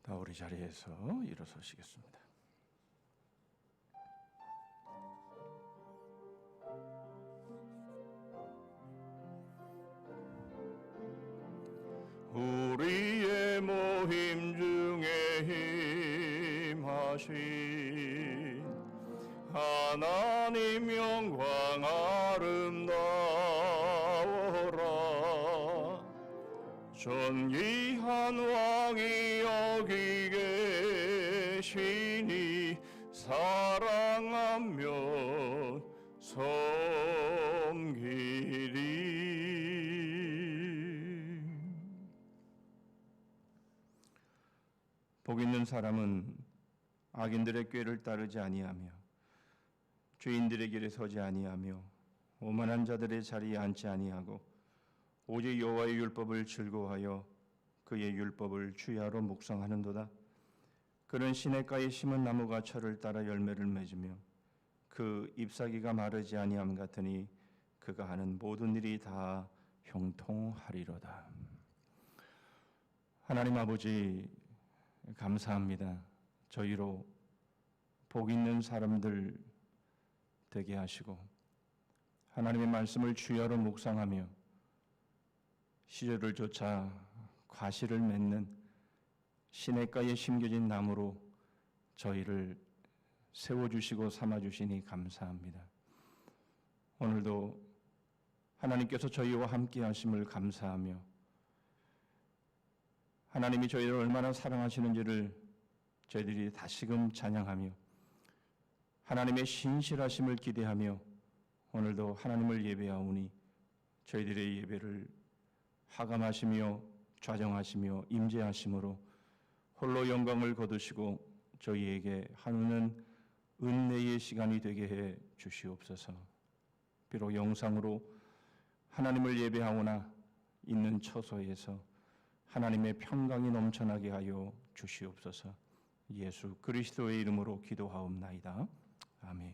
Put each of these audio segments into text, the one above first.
다 우리 자리에서 일어서시겠습니다. 우리의 모임 중에 임하신 하나님 영광 아름다워라. 존귀한 왕이 여기 계시니 사랑하며 섬기리. 복 있는 사람은 악인들의 꾀를 따르지 아니하며 죄인들의 길에 서지 아니하며 오만한 자들의 자리에 앉지 아니하고 오직 여호와의 율법을 즐거워하여 그의 율법을 주야로 묵상하는도다. 그는 시냇가에 심은 나무가 철을 따라 열매를 맺으며 그 잎사귀가 마르지 아니함 같으니 그가 하는 모든 일이 다 형통하리로다. 하나님 아버지, 감사합니다. 저희로 복 있는 사람들 되게 하시고 하나님의 말씀을 주야로 묵상하며 시절을 쫓아 과실을 맺는 시냇가에 심겨진 나무로 저희를 세워주시고 삼아주시니 감사합니다. 오늘도 하나님께서 저희와 함께 하심을 감사하며 하나님이 저희를 얼마나 사랑하시는지를 저희들이 다시금 찬양하며 하나님의 신실하심을 기대하며 오늘도 하나님을 예배하오니 저희들의 예배를 하감하시며 좌정하시며 임재하심으로 홀로 영광을 거두시고 저희에게 한우는 은혜의 시간이 되게 해 주시옵소서. 비록 영상으로 하나님을 예배하오나 있는 처소에서 하나님의 평강이 넘쳐나게 하여 주시옵소서. 예수 그리스도의 이름으로 기도하옵나이다. 아멘.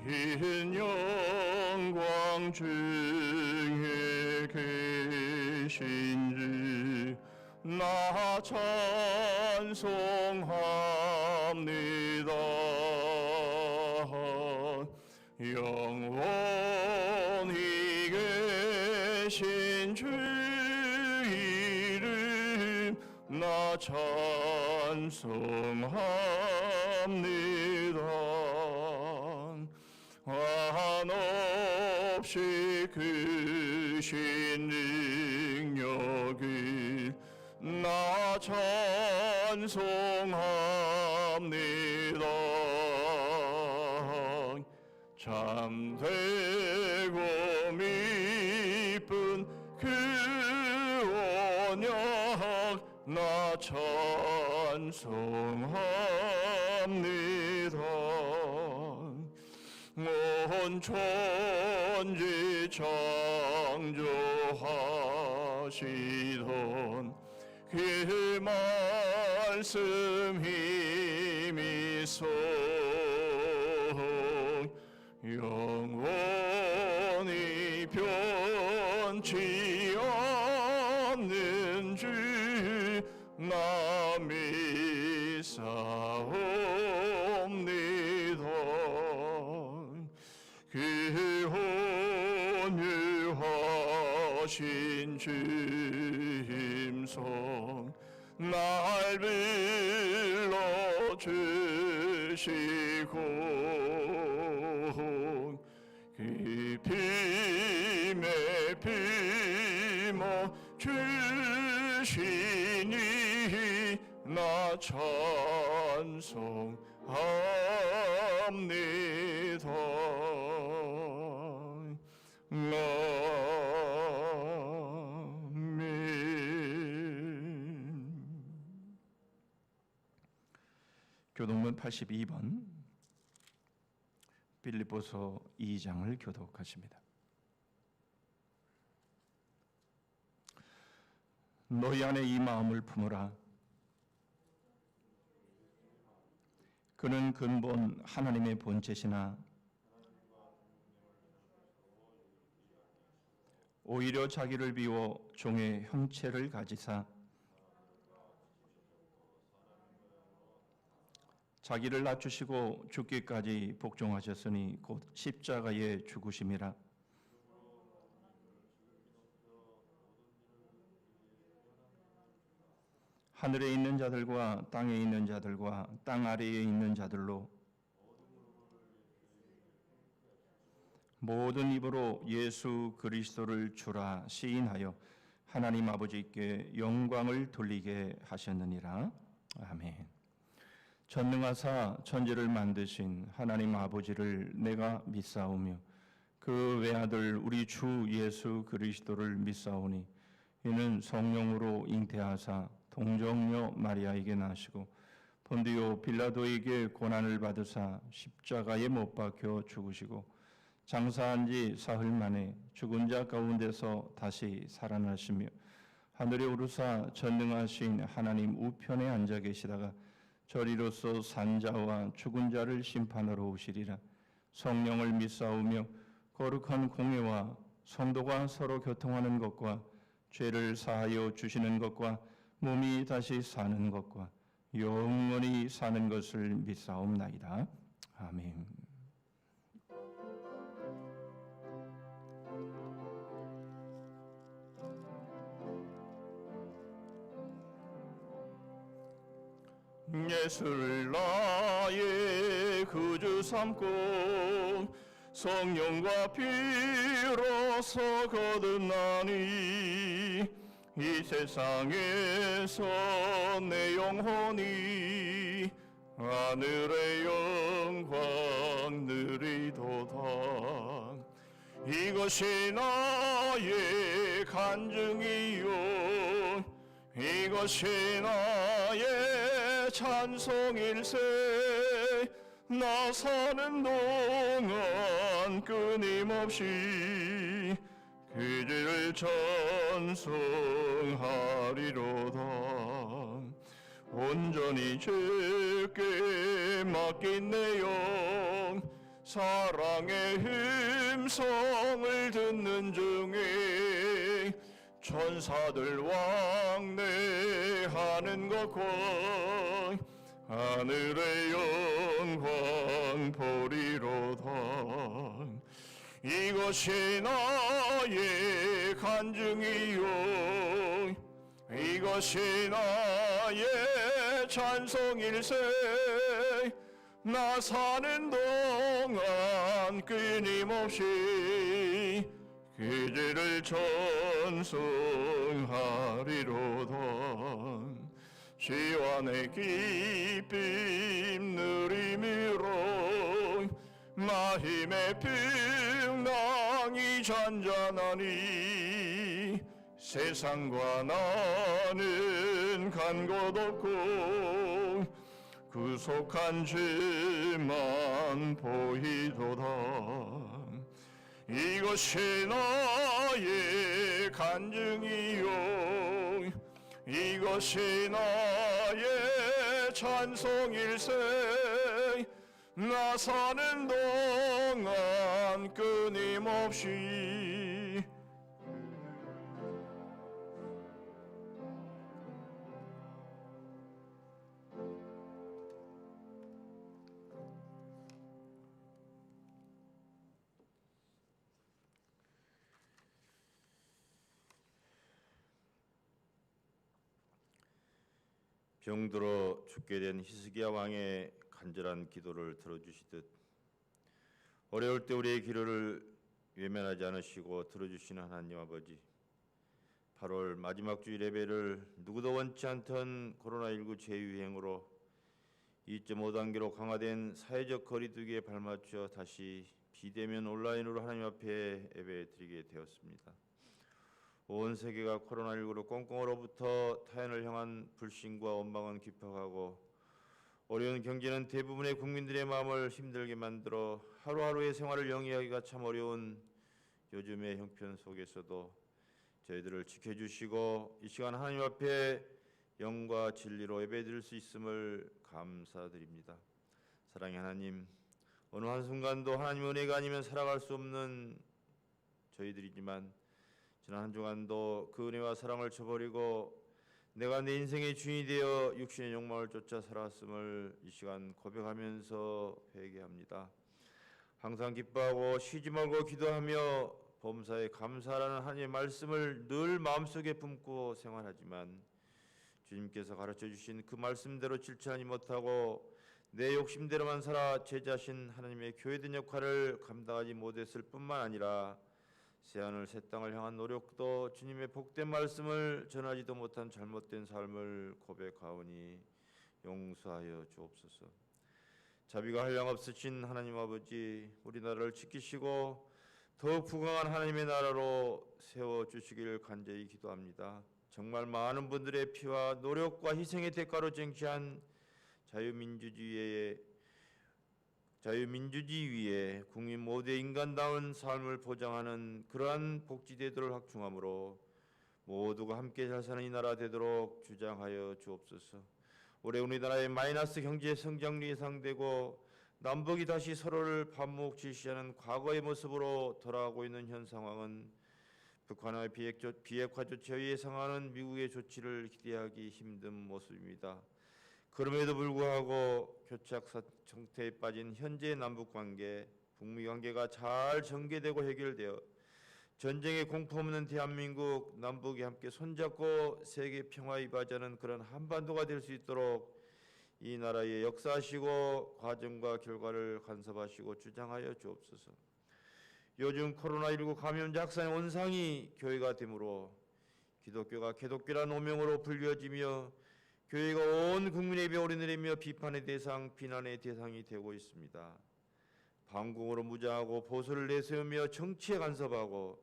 긴 영광 중에 계신지 나 찬송합니다. 영원히 계신 주 이름 나 찬송합니다. 한없이 크신 능력을 나 찬송합니다. 참되고 미쁜 그 언약 나 찬송합니다. 온 천지 창조하시던 그 말씀 힘이소 영원히 변치 않는 주 나 믿사옵니다. 그 온유하신 주임성 날 불러주시고 깊임에 품어 주시니 나 찬송합니다. 아멘. 교독문 82번 빌립보서 2장을 교독하십니다. 너희 안에 이 마음을 품으라. 그는 근본 하나님의 본체시나 오히려 자기를 비워 종의 형체를 가지사 자기를 낮추시고 죽기까지 복종하셨으니 곧 십자가에 죽으심이라. 하늘에 있는 자들과 땅에 있는 자들과 땅 아래에 있는 자들로 모든 입으로 예수 그리스도를 주라 시인하여 하나님 아버지께 영광을 돌리게 하셨느니라. 아멘. 전능하사 천지를 만드신 하나님 아버지를 내가 믿사오며 그 외아들 우리 주 예수 그리스도를 믿사오니 이는 성령으로 잉태하사 동정녀 마리아에게 나시고 본디오 빌라도에게 고난을 받으사 십자가에 못 박혀 죽으시고 장사한 지 사흘 만에 죽은 자 가운데서 다시 살아나시며 하늘에 오르사 전능하신 하나님 우편에 앉아 계시다가 저리로서 산자와 죽은 자를 심판하러 오시리라. 성령을 믿사오며 거룩한 공회와 성도가 서로 교통하는 것과 죄를 사하여 주시는 것과 몸이 다시 사는 것과 영원히 사는 것을 믿사옵나이다. 아멘. 예수를 나의 구주 삼고 성령과 피로서 거듭나니 이 세상에서 내 영혼이 하늘의 영광 누리도다. 이것이 나의 간증이요 이것이 나의 찬송일세. 나 사는 동안 끊임없이 그 죄를 찬송하리로다. 온전히 주께 맡긴 내 영 사랑의 음성을 듣는 중에 천사들 왕래하는 것과 하늘의 영광 보리로다. 이것이 나의 간증이요 이것이 나의 찬송일세. 나 사는 동안 끊임없이 그 죄를 찬송하리로다. 시완의 기쁨 누림으로 마힘의 풍랑이 잔잔하니 세상과 나는 간 곳 없고 구속한 죄만 보이도다. 이것이 나의 간증이요 이것이 나의 찬송일세. 나 사는 동안 끊임없이 병들어 죽게 된 히스기야 왕의 간절한 기도를 들어주시듯 어려울 때 우리의 기도를 외면하지 않으시고 들어주시는 하나님 아버지, 8월 마지막 주일 예배를 누구도 원치 않던 코로나19 재유행으로 2.5단계로 강화된 사회적 거리두기에 발맞춰 다시 비대면 온라인으로 하나님 앞에 예배 드리게 되었습니다. 온 세계가 코로나19로 꽁꽁 얼어붙어 타연을 향한 불신과 원망은 깊어가고 어려운 경제는 대부분의 국민들의 마음을 힘들게 만들어 하루하루의 생활을 영위하기가 참 어려운 요즘의 형편 속에서도 저희들을 지켜주시고 이 시간 하나님 앞에 영과 진리로 예배드릴 수 있음을 감사드립니다. 사랑의 하나님, 어느 한순간도 하나님의 은혜가 아니면 살아갈 수 없는 저희들이지만 지난 한 주간도 그 은혜와 사랑을 저버리고 내가 내 인생의 주인이 되어 육신의 욕망을 쫓아 살았음을 이 시간 고백하면서 회개합니다. 항상 기뻐하고 쉬지 말고 기도하며 범사에 감사하라는 하나님의 말씀을 늘 마음속에 품고 생활하지만 주님께서 가르쳐 주신 그 말씀대로 실천하지 못하고 내 욕심대로만 살아 제 자신 하나님의 교회된 역할을 감당하지 못했을 뿐만 아니라 새하늘 새 땅을 향한 노력도 주님의 복된 말씀을 전하지도 못한 잘못된 삶을 고백하오니 용서하여 주옵소서. 자비가 한량없으신 하나님 아버지, 우리나라를 지키시고 더욱 부강한 하나님의 나라로 세워주시길 간절히 기도합니다. 정말 많은 분들의 피와 노력과 희생의 대가로 쟁취한 자유민주주의에 국민 모두의 인간다운 삶을 보장하는 그러한 복지제도를 확충함으로 모두가 함께 잘 사는 이 나라 되도록 주장하여 주옵소서. 올해 우리나라의 마이너스 경제 성장률이 예상되고 남북이 다시 서로를 반목 질시하는 과거의 모습으로 돌아가고 있는 현 상황은 북한의 비핵화 조치에 예상하는 미국의 조치를 기대하기 힘든 모습입니다. 그럼에도 불구하고 교착 상태에 빠진 현재의 남북관계, 북미관계가 잘 전개되고 해결되어 전쟁의 공포 없는 대한민국, 남북이 함께 손잡고 세계 평화에 이바지하는 그런 한반도가 될 수 있도록 이 나라의 역사하시고 과정과 결과를 간섭하시고 주장하여 주옵소서. 요즘 코로나19 감염자 확산의 원상이 교회가 되므로 기독교가 개독교란 오명으로 불려지며 교회가 온 국민의 입에 오르내리며 비판의 대상, 비난의 대상이 되고 있습니다. 반공으로 무장하고 보수를 내세우며 정치에 간섭하고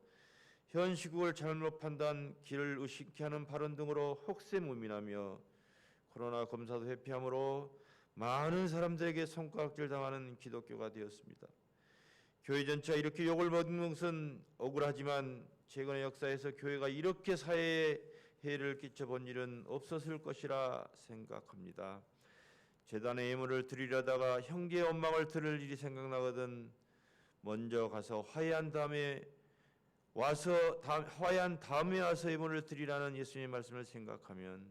현 시국을 잘못 판단, 길을 의식케 하는 발언 등으로 혹세무민하며 코로나 검사도 회피함으로 많은 사람들에게 손가락질 당하는 기독교가 되었습니다. 교회 전체가 이렇게 욕을 먹는 것은 억울하지만 최근의 역사에서 교회가 이렇게 사회에 해를 끼쳐본 일은 없었을 것이라 생각합니다. 제단의 예물을 드리려다가 형제의 원망을 들을 일이 생각나거든 먼저 가서 화해한 다음에 와서 예물을 드리라는 예수님의 말씀을 생각하면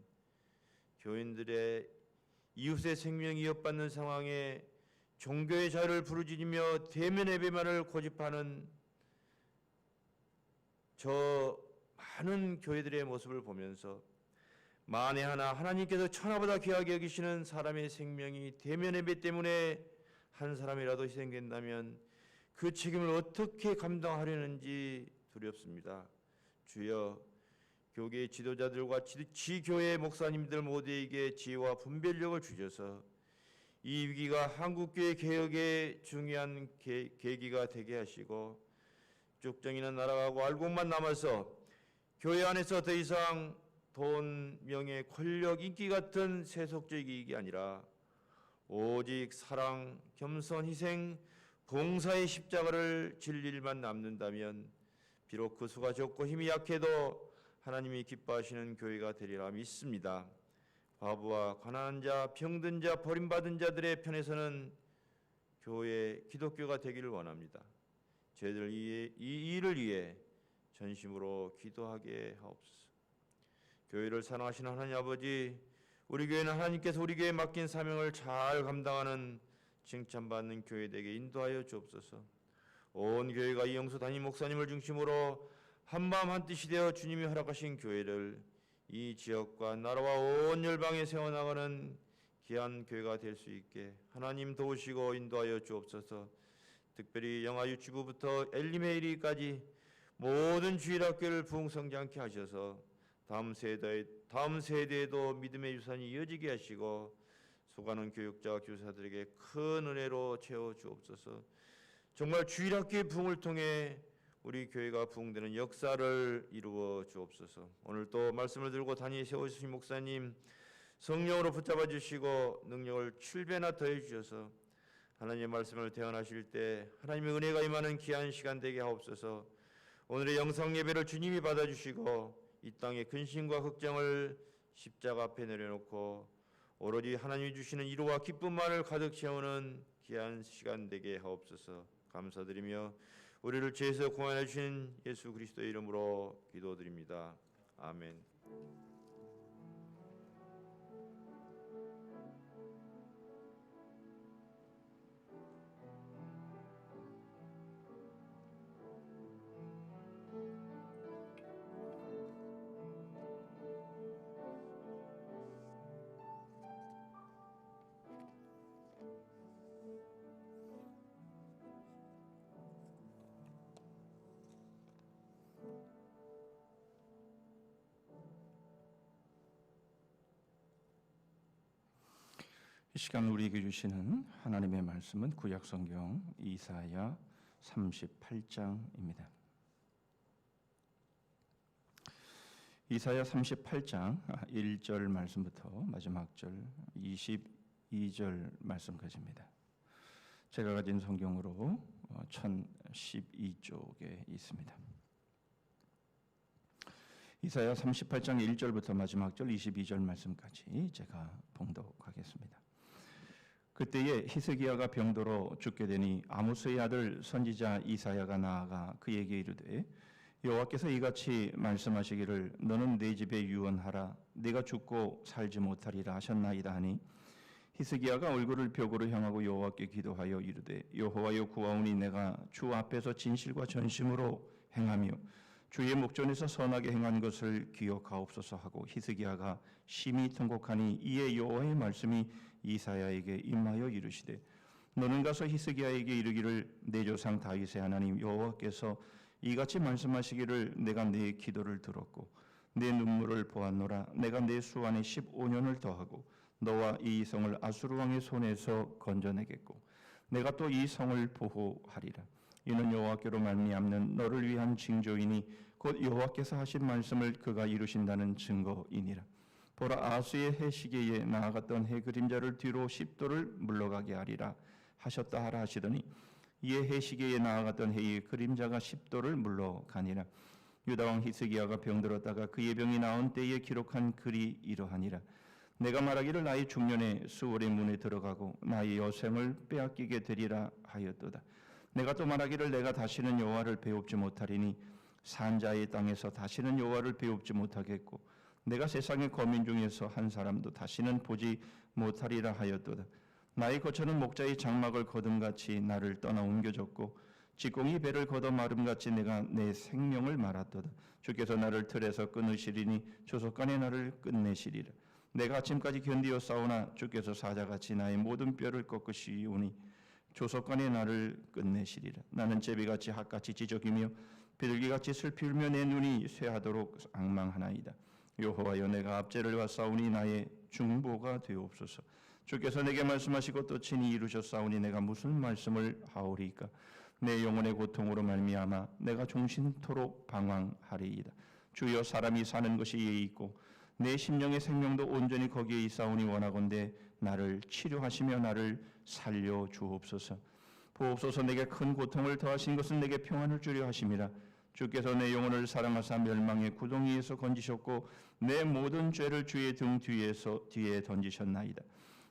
교인들의 이웃의 생명이 위협받는 상황에 종교의 자유를 부르짖으며 대면 예배만을 고집하는 저 많은 교회들의 모습을 보면서 만에 하나 하나님께서 천하보다 귀하게 여기시는 사람의 생명이 대면 예배 때문에 한 사람이라도 희생된다면 그 책임을 어떻게 감당하려는지 두렵습니다. 주여, 교계의 지도자들과 지교회 목사님들 모두에게 지혜와 분별력을 주셔서 이 위기가 한국교회 개혁의 중요한 계기가 되게 하시고 쭉정이는 날아가고 알곡만 남아서 교회 안에서 더 이상 돈, 명예, 권력, 인기 같은 세속적 이익이 아니라 오직 사랑, 겸손, 희생, 봉사의 십자가를 질 일만 남는다면 비록 그 수가 적고 힘이 약해도 하나님이 기뻐하시는 교회가 되리라 믿습니다. 과부와 가난한 자, 병든 자, 버림받은 자들의 편에서는 교회, 기독교가 되기를 원합니다. 저희들 이 일을 위해 전심으로 기도하게 하옵소서. 교회를 사랑하시는 하나님 아버지, 우리 교회는 하나님께서 우리 교회에 맡긴 사명을 잘 감당하는 칭찬받는 교회되게 인도하여 주옵소서. 온 교회가 이영수 담임 목사님을 중심으로 한마음 한뜻이 되어 주님이 허락하신 교회를 이 지역과 나라와 온 열방에 세워나가는 귀한 교회가 될 수 있게 하나님 도우시고 인도하여 주옵소서. 특별히 영아 유치부부터 엘리메이리까지 모든 주일학교를 부흥성장케 하셔서 다음 세대에도 믿음의 유산이 이어지게 하시고 수고하는 교육자와 교사들에게 큰 은혜로 채워 주옵소서. 정말 주일학교의 부흥을 통해 우리 교회가 부흥되는 역사를 이루어 주옵소서. 오늘 또 말씀을 들고 단위에 세워주신 목사님 성령으로 붙잡아 주시고 능력을 7배나 더해 주셔서 하나님의 말씀을 대언하실 때 하나님의 은혜가 임하는 귀한 시간 되게 하옵소서. 오늘의 영상 예배를 주님이 받아주시고 이 땅의 근심과 걱정을 십자가 앞에 내려놓고 오로지 하나님이 주시는 위로와 기쁨만을 가득 채우는 귀한 시간 되게 하옵소서. 감사드리며 우리를 죄에서 구원해 주신 예수 그리스도의 이름으로 기도드립니다. 아멘. 이 시간 우리에게 주시는 하나님의 말씀은 구약성경 이사야 38장입니다. 이사야 38장 1절 말씀부터 마지막 절 22절 말씀까지입니다. 제가 가진 성경으로 1012쪽에 있습니다. 이사야 38장 1절부터 마지막 절 22절 말씀까지 제가 봉독하겠습니다. 그때에 히스기야가 병들어 죽게 되니 아모스의 아들 선지자 이사야가 나아가 그에게 이르되 여호와께서 이같이 말씀하시기를 너는 내 집에 유언하라 네가 죽고 살지 못하리라 하셨나이다 하니 히스기야가 얼굴을 벽으로 향하고 여호와께 기도하여 이르되 여호와여 구하오니 내가 주 앞에서 진실과 전심으로 행하며 주의 목전에서 선하게 행한 것을 기억하옵소서 하고 히스기야가 심히 통곡하니 이에 여호와의 말씀이 이사야에게 임하여 이르시되 너는 가서 히스기야에게 이르기를 내 조상 다윗의 하나님 여호와께서 이같이 말씀하시기를 내가 네 기도를 들었고 내 눈물을 보았노라 내가 내 수 안에 15년을 더하고 너와 이 성을 아수르 왕의 손에서 건져내겠고 내가 또 이 성을 보호하리라. 이는 여호와께로 말미암는 너를 위한 징조이니 곧 여호와께서 하신 말씀을 그가 이루신다는 증거이니라. 보라 아수의 해 시계에 나아갔던 해 그림자를 뒤로 10도를 물러가게 하리라 하셨다 하라 하시더니 이에 해 시계에 나아갔던 해의 그림자가 10도를 물러가니라. 유다왕 히스기야가 병들었다가 그의 병이 나은 때에 기록한 글이 이러하니라. 내가 말하기를 나의 중년에 수월의 문에 들어가고 나의 여생을 빼앗기게 되리라 하였도다. 내가 또 말하기를 내가 다시는 여호와를 배웁지 못하리니 산자의 땅에서 다시는 여호와를 배웁지 못하겠고 내가 세상의 거민 중에서 한 사람도 다시는 보지 못하리라 하였도다. 나의 거처는 목자의 장막을 거둠같이 나를 떠나 옮겨졌고 직공이 배를 걷어 마름같이 내가 내 생명을 말았도다. 주께서 나를 틀에서 끊으시리니 조속간에 나를 끝내시리라. 내가 아침까지 견디어 싸우나 주께서 사자같이 나의 모든 뼈를 꺾으시오니 조속간에 나를 끝내시리라. 나는 제비같이 핫같이 지저귀며 비둘기같이 슬피 울며 내 눈이 쇠하도록 앙망하나이다. 여호와여 내가 압제를 받사오니 나의 중보가 되옵소서. 주께서 내게 말씀하시고 또 친히 이루셨사오니 내가 무슨 말씀을 하오리까. 내 영혼의 고통으로 말미암아 내가 종신토록 방황하리이다. 주여 사람이 사는 것이 예의 있고 내 심령의 생명도 온전히 거기에 있사오니 원하건대 나를 치료하시며 나를 살려 주옵소서. 보옵소서. 내게 큰 고통을 더하신 것은 내게 평안을 주려 하심이라. 주께서 내 영혼을 사랑하사 멸망의 구덩이에서 건지셨고 내 모든 죄를 주의 등 뒤에 던지셨나이다.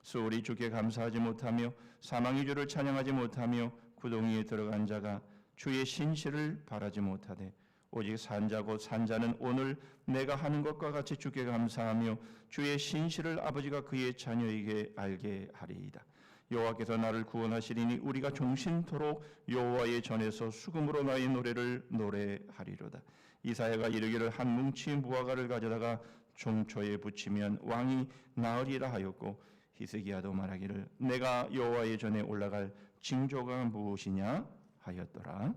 소홀히 주께 감사하지 못하며 사망의 주를 찬양하지 못하며 구덩이에 들어간 자가 주의 신실을 바라지 못하되 오직 산자고 산자는 오늘 내가 하는 것과 같이 주께 감사하며 주의 신실을 아버지가 그의 자녀에게 알게 하리이다. 여호와께서 나를 구원하시리니 우리가 종신토록 여호와의 전에서 수금으로 나의 노래를 노래하리로다. 이사야가 이르기를 한 뭉치 무화과를 가져다가 종초에 붙이면 왕이 나으리라 하였고 히스기야도 말하기를 내가 여호와의 전에 올라갈 징조가 무엇이냐 하였더라.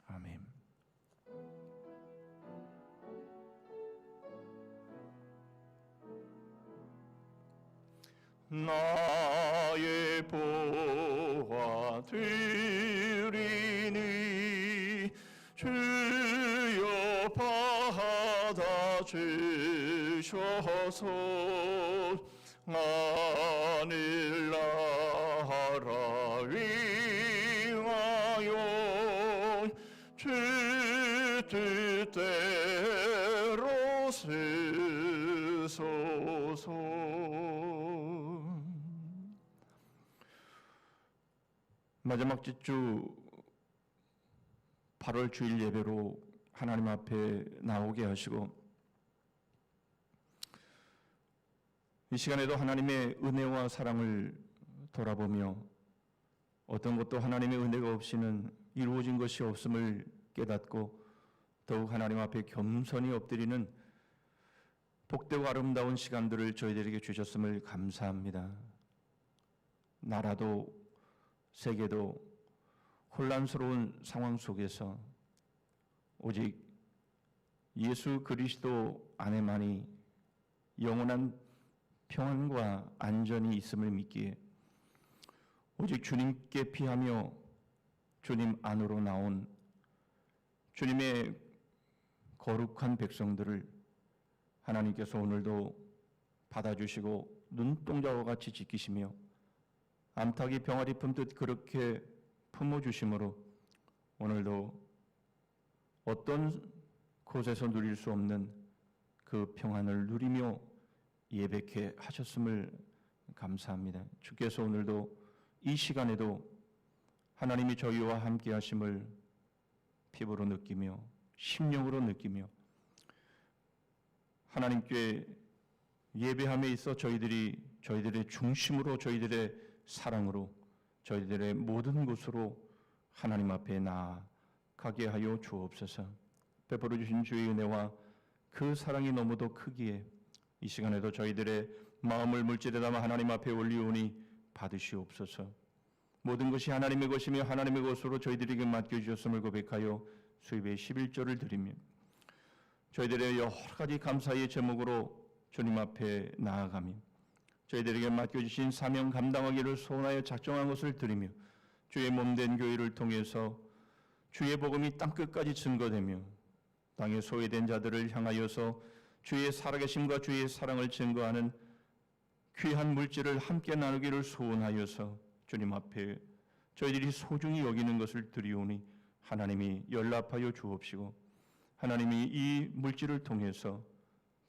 아멘. 나의 보화 드리니 주여 받아 주셔서 하늘 나라 위하여 주 뜻대로 쓰소서. 마지막 주 8월 주일 예배로 하나님 앞에 나오게 하시고 이 시간에도 하나님의 은혜와 사랑을 돌아보며 어떤 것도 하나님의 은혜가 없이는 이루어진 것이 없음을 깨닫고 더욱 하나님 앞에 겸손히 엎드리는 복되고 아름다운 시간들을 저희들에게 주셨음을 감사합니다. 나라도 세계도 혼란스러운 상황 속에서 오직 예수 그리스도 안에만이 영원한 평안과 안전이 있음을 믿기에 오직 주님께 피하며 주님 안으로 나온 주님의 거룩한 백성들을 하나님께서 오늘도 받아주시고 눈동자와 같이 지키시며 암탉이 병아리 품듯 그렇게 품어주심으로 오늘도 어떤 곳에서 누릴 수 없는 그 평안을 누리며 예배케 하셨음을 감사합니다. 주께서 오늘도 이 시간에도 하나님이 저희와 함께 하심을 피부로 느끼며 심령으로 느끼며 하나님께 예배함에 있어 저희들의 중심으로 저희들의 사랑으로 저희들의 모든 곳으로 하나님 앞에 나아가게 하여 주옵소서. 베풀어 주신 주의 은혜와 그 사랑이 너무도 크기에 이 시간에도 저희들의 마음을 물질에 담아 하나님 앞에 올리오니 받으시옵소서. 모든 것이 하나님의 것이며 하나님의 것으로 저희들에게 맡겨주셨음을 고백하여 수입의 11조를 드리며 저희들의 여러 가지 감사의 제목으로 주님 앞에 나아가며 저희들에게 맡겨주신 사명 감당하기를 소원하여 작정한 것을 드리며 주의 몸된 교회를 통해서 주의 복음이 땅끝까지 증거되며 땅에 소외된 자들을 향하여서 주의 살아계심과 주의 사랑을 증거하는 귀한 물질을 함께 나누기를 소원하여서 주님 앞에 저희들이 소중히 여기는 것을 드리오니 하나님이 연락하여 주옵시고 하나님이 이 물질을 통해서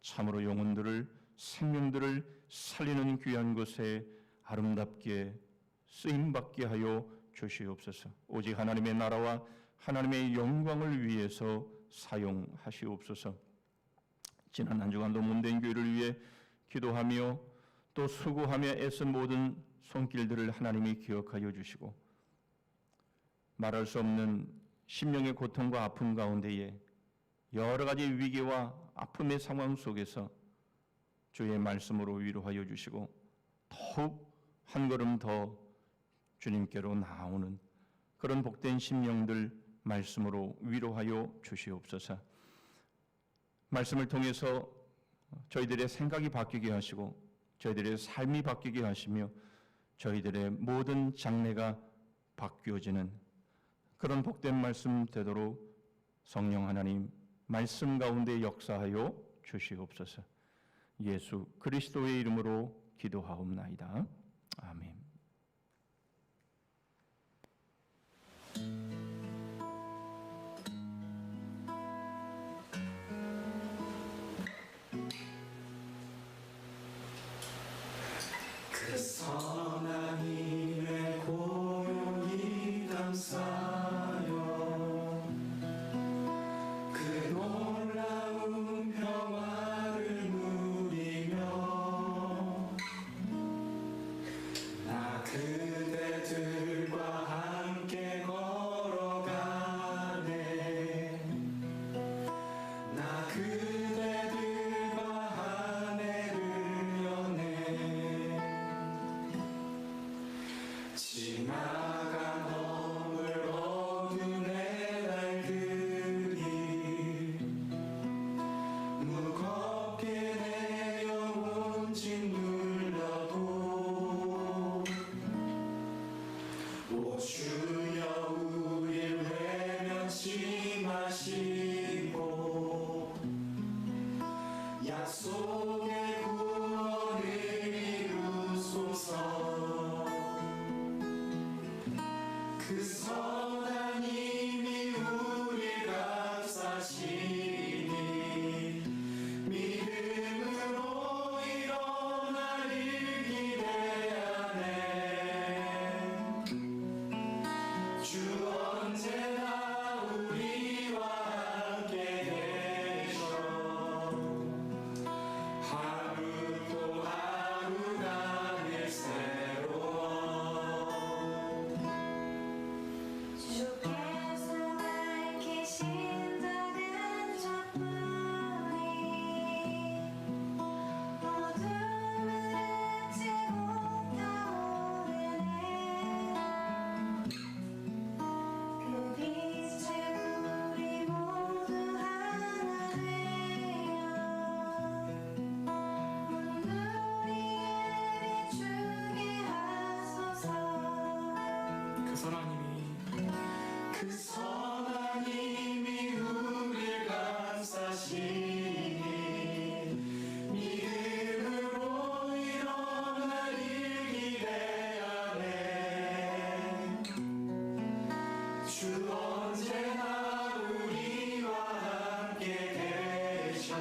참으로 영혼들을 생명들을 살리는 귀한 것에 아름답게 쓰임받게 하여 주시옵소서. 오직 하나님의 나라와 하나님의 영광을 위해서 사용하시옵소서. 지난 한 주간도 몸된 교회를 위해 기도하며 또 수고하며 애쓴 모든 손길들을 하나님이 기억하여 주시고 말할 수 없는 심령의 고통과 아픔 가운데에 여러 가지 위기와 아픔의 상황 속에서 주의 말씀으로 위로하여 주시고 더욱 한 걸음 더 주님께로 나아오는 그런 복된 심령들 말씀으로 위로하여 주시옵소서. 말씀을 통해서 저희들의 생각이 바뀌게 하시고 저희들의 삶이 바뀌게 하시며 저희들의 모든 장래가 바뀌어지는 그런 복된 말씀 되도록 성령 하나님 말씀 가운데 역사하여 주시옵소서. 예수 그리스도의 이름으로 기도하옵나이다. 아멘. 그 선한 힘의 고용이 감사요 그 놀라운 평화를 누리며 나 그대들과 함께 걸어가네 나 그대들과 한 해를 여네 지나간 허물 어둠의 날들이 무겁게 내 영혼 짓눌러도 오 주여 우릴 외면치 마시고 약속의 구원을 이루소서 그 선한 힘이 우리 감싸시니 믿음으로 일어나길 기대하네 그 선한 힘이 우릴 감싸시니 믿음으로 일어날 일 기대하네. 주 언제나 우리와 함께 계셔.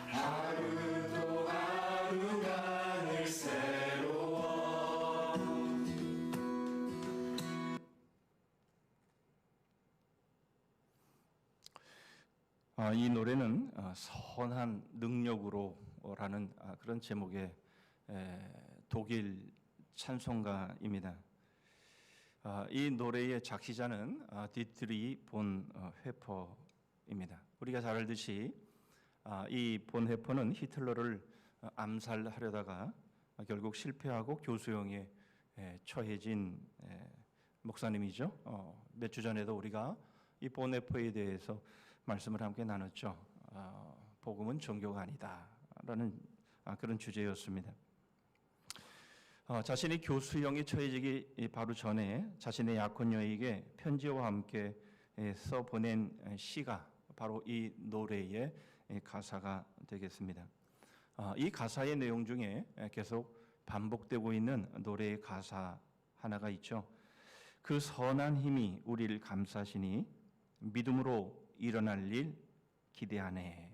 하루도 하루가 늘 새로워. 이 노래는 선한 능력으로라는 그런 제목의 독일 찬송가입니다. 이 노래의 작시자는 디트리 본 회퍼입니다. 우리가 잘 알듯이 이 본 회퍼는 히틀러를 암살하려다가 결국 실패하고 교수형에 처해진 목사님이죠. 몇 주 전에도 우리가 이 본 회퍼에 대해서 말씀을 함께 나눴죠. 복음은 종교가 아니다라는 그런 주제였습니다. 자신이 교수형에 처해지기 바로 전에 자신의 약혼녀에게 편지와 함께 써보낸 시가 바로 이 노래의 가사가 되겠습니다. 이 가사의 내용 중에 계속 반복되고 있는 노래의 가사 하나가 있죠. 그 선한 힘이 우리를 감싸시니 믿음으로 일어날 일 기대하네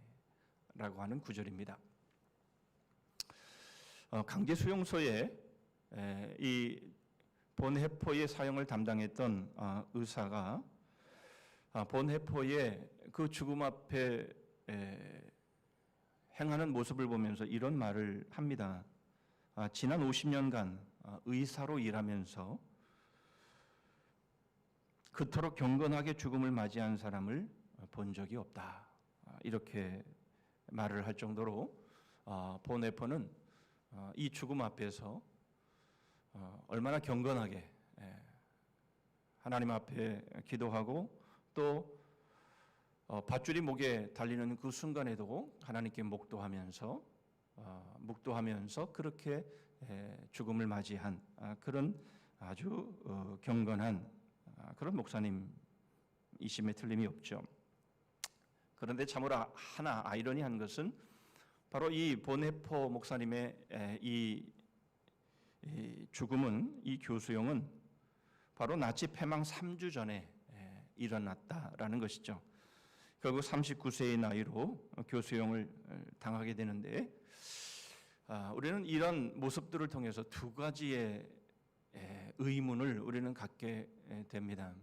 라고 하는 구절입니다. 강제 수용소에 이 본해포의 사형을 담당했던 의사가 본해포의 그 죽음 앞에 행하는 모습을 보면서 이런 말을 합니다. 지난 50년간 의사로 일하면서 그토록 경건하게 죽음을 맞이한 사람을 본 적이 없다. 이렇게 말을 할 정도로 본해포는 이 죽음 앞에서 얼마나 경건하게 하나님 앞에 기도하고 또 밧줄이 목에 달리는 그 순간에도 하나님께 묵도하면서 그렇게 죽음을 맞이한 그런 아주 경건한 그런 목사님이심에 틀림이 없죠. 그런데 참으로 하나 아이러니한 것은 바로 이 본해포 목사님의 이 죽음은, 이 교수형은 바로 나치 패망 3주 전에 일어났다라는 것이죠. 결국 39세의 나이로 교수형을 당하게 되는데 우리는 이런 모습들을 통해서 두 가지의 의문을 우리는 갖게 됩니다.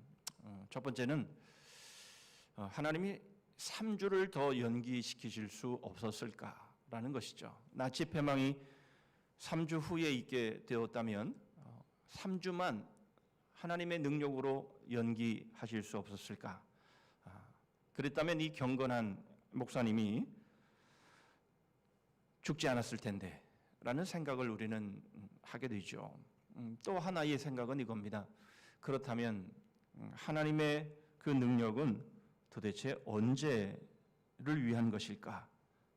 첫 번째는 하나님이 3주를 더 연기시키실 수 없었을까라는 것이죠. 나치 패망이 3주 후에 있게 되었다면 3주만 하나님의 능력으로 연기하실 수 없었을까? 그랬다면 이 경건한 목사님이 죽지 않았을 텐데 라는 생각을 우리는 하게 되죠. 또 하나의 생각은 이겁니다. 그렇다면 하나님의 그 능력은 도대체 언제를 위한 것일까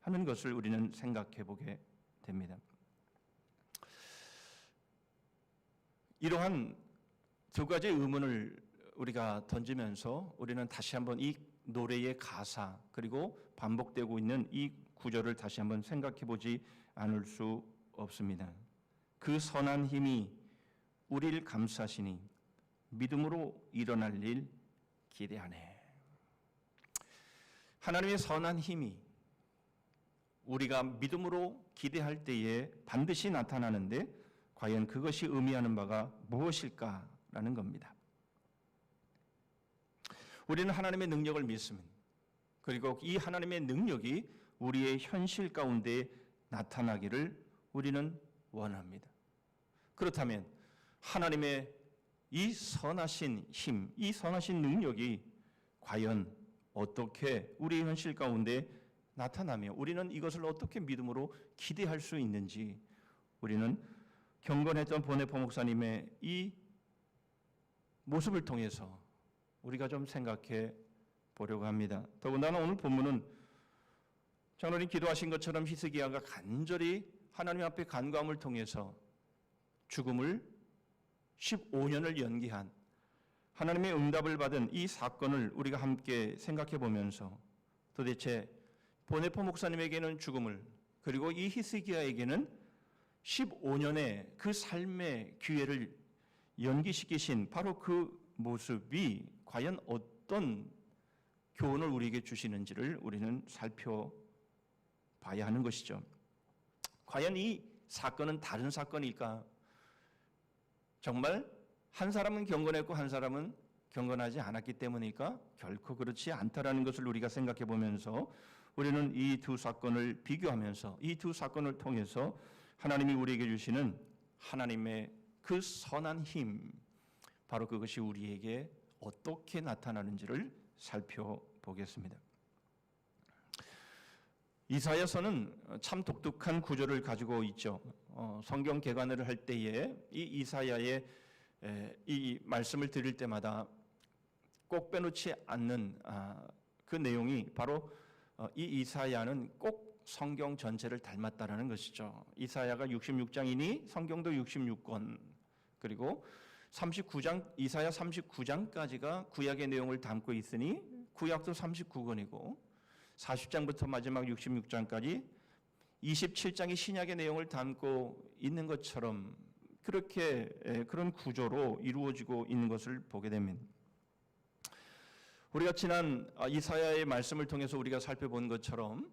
하는 것을 우리는 생각해 보게 됩니다. 이러한 두 가지 의문을 우리가 던지면서 우리는 다시 한번 이 노래의 가사 그리고 반복되고 있는 이 구절을 다시 한번 생각해 보지 않을 수 없습니다. 그 선한 힘이 우리를 감싸시니 믿음으로 일어날 일 기대하네. 하나님의 선한 힘이 우리가 믿음으로 기대할 때에 반드시 나타나는데 과연 그것이 의미하는 바가 무엇일까라는 겁니다. 우리는 하나님의 능력을 믿습니다. 그리고 이 하나님의 능력이 우리의 현실 가운데 나타나기를 우리는 원합니다. 그렇다면 하나님의 이 선하신 힘, 이 선하신 능력이 과연 어떻게 우리의 현실 가운데 나타나며 우리는 이것을 어떻게 믿음으로 기대할 수 있는지 우리는 경건했던 본해포 목사님의 이 모습을 통해서 우리가 좀 생각해 보려고 합니다. 더군다나 오늘 본문은 장로님 기도하신 것처럼 히스기야가 간절히 하나님 앞에 간구함을 통해서 죽음을 15년을 연기한 하나님의 응답을 받은 이 사건을 우리가 함께 생각해 보면서 도대체 보네포 목사님에게는 죽음을, 그리고 이 히스기야에게는 15년의 그 삶의 기회를 연기시키신 바로 그 모습이 과연 어떤 교훈을 우리에게 주시는지를 우리는 살펴봐야 하는 것이죠. 과연 이 사건은 다른 사건일까? 정말 한 사람은 경건했고 한 사람은 경건하지 않았기 때문일까? 결코 그렇지 않다라는 것을 우리가 생각해 보면서 우리는 이 두 사건을 비교하면서 이 두 사건을 통해서 하나님이 우리에게 주시는 하나님의 그 선한 힘, 바로 그것이 우리에게 어떻게 나타나는지를 살펴보겠습니다. 이사야서는 참 독특한 구조를 가지고 있죠. 성경 개관을 할 때에 이 이사야의 이 말씀을 드릴 때마다 꼭 빼놓지 않는 그 내용이 바로 이 이사야는 꼭 성경 전체를 닮았다라는 것이죠. 이사야가 66장이니 성경도 66권, 그리고 39장, 이사야 39장까지가 구약의 내용을 담고 있으니 구약도 39권이고 40장부터 마지막 66장까지 27장이 신약의 내용을 담고 있는 것처럼 그렇게 그런 구조로 이루어지고 있는 것을 보게 됩니다. 우리가 지난 이사야의 말씀을 통해서 우리가 살펴본 것처럼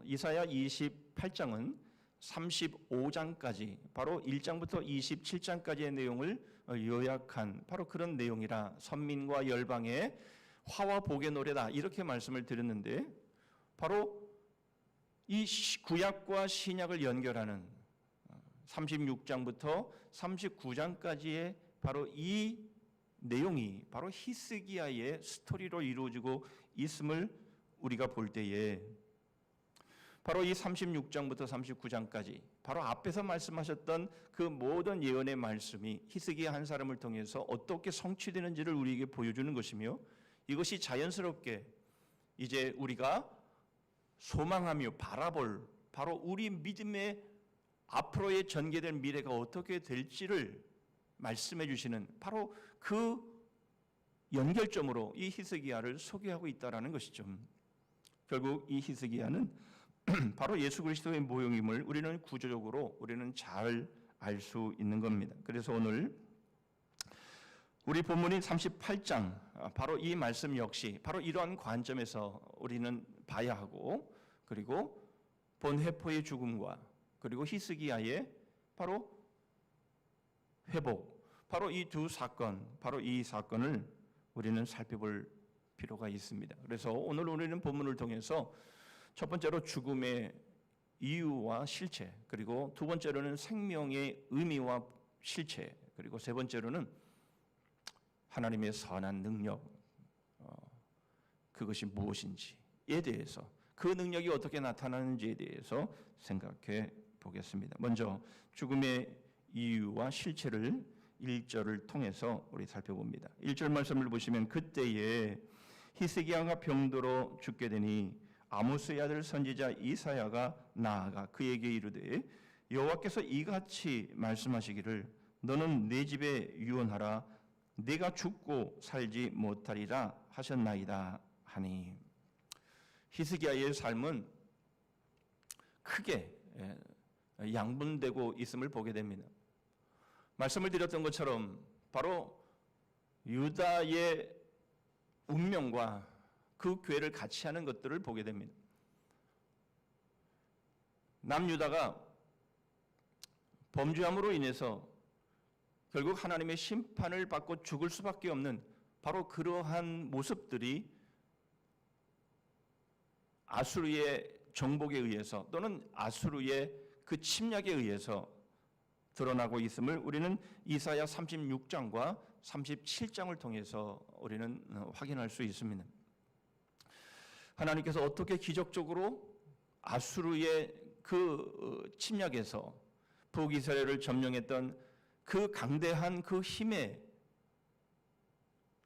이사야 28장은 35장까지 바로 1장부터 27장까지의 내용을 요약한 바로 그런 내용이라 선민과 열방의 화와 복의 노래다 이렇게 말씀을 드렸는데, 바로 이 구약과 신약을 연결하는 36장부터 39장까지의 바로 이 내용이 바로 히스기야의 스토리로 이루어지고 있음을 우리가 볼 때에 바로 이 36장부터 39장까지 바로 앞에서 말씀하셨던 그 모든 예언의 말씀이 히스기야 한 사람을 통해서 어떻게 성취되는지를 우리에게 보여주는 것이며, 이것이 자연스럽게 이제 우리가 소망하며 바라볼 바로 우리 믿음의 앞으로의 전개될 미래가 어떻게 될지를 말씀해 주시는 바로 그 연결점으로 이 히스기야를 소개하고 있다라는 것이죠. 결국 이 히스기야는 바로 예수 그리스도의 모형임을 우리는 구조적으로 우리는 잘 알 수 있는 겁니다. 그래서 오늘 우리 본문인 38장 바로 이 말씀 역시 바로 이러한 관점에서 우리는 봐야 하고, 그리고 본회포의 죽음과 그리고 히스기야의 바로 회복, 바로 이 두 사건, 바로 이 사건을 우리는 살펴볼 필요가 있습니다. 그래서 오늘 우리는 본문을 통해서 첫 번째로 죽음의 이유와 실체, 그리고 두 번째로는 생명의 의미와 실체, 그리고 세 번째로는 하나님의 선한 능력, 그것이 무엇인지에 대해서, 그 능력이 어떻게 나타나는지에 대해서 생각해 보겠습니다. 먼저 죽음의 이유와 실체를 1절을 통해서 우리 살펴봅니다. 1절 말씀을 보시면 그때에 히스기야가 병들어 죽게 되니 아모스의 아들 선지자 이사야가 나아가 그에게 이르되 여호와께서 이같이 말씀하시기를 너는 내 집에 유언하라 내가 죽고 살지 못하리라 하셨나이다 하니, 히스기야의 삶은 크게 양분되고 있음을 보게 됩니다. 말씀을 드렸던 것처럼 바로 유다의 운명과 그 괴를 같이 하는 것들을 보게 됩니다. 남유다가 범죄함으로 인해서 결국 하나님의 심판을 받고 죽을 수밖에 없는 바로 그러한 모습들이 아수르의 정복에 의해서 또는 아수르의 그 침략에 의해서 드러나고 있음을 우리는 이사야 36장과 37장을 통해서 우리는 확인할 수 있습니다. 하나님께서 어떻게 기적적으로 아수르의 그 침략에서 북이스라엘을 점령했던 그 강대한 그 힘에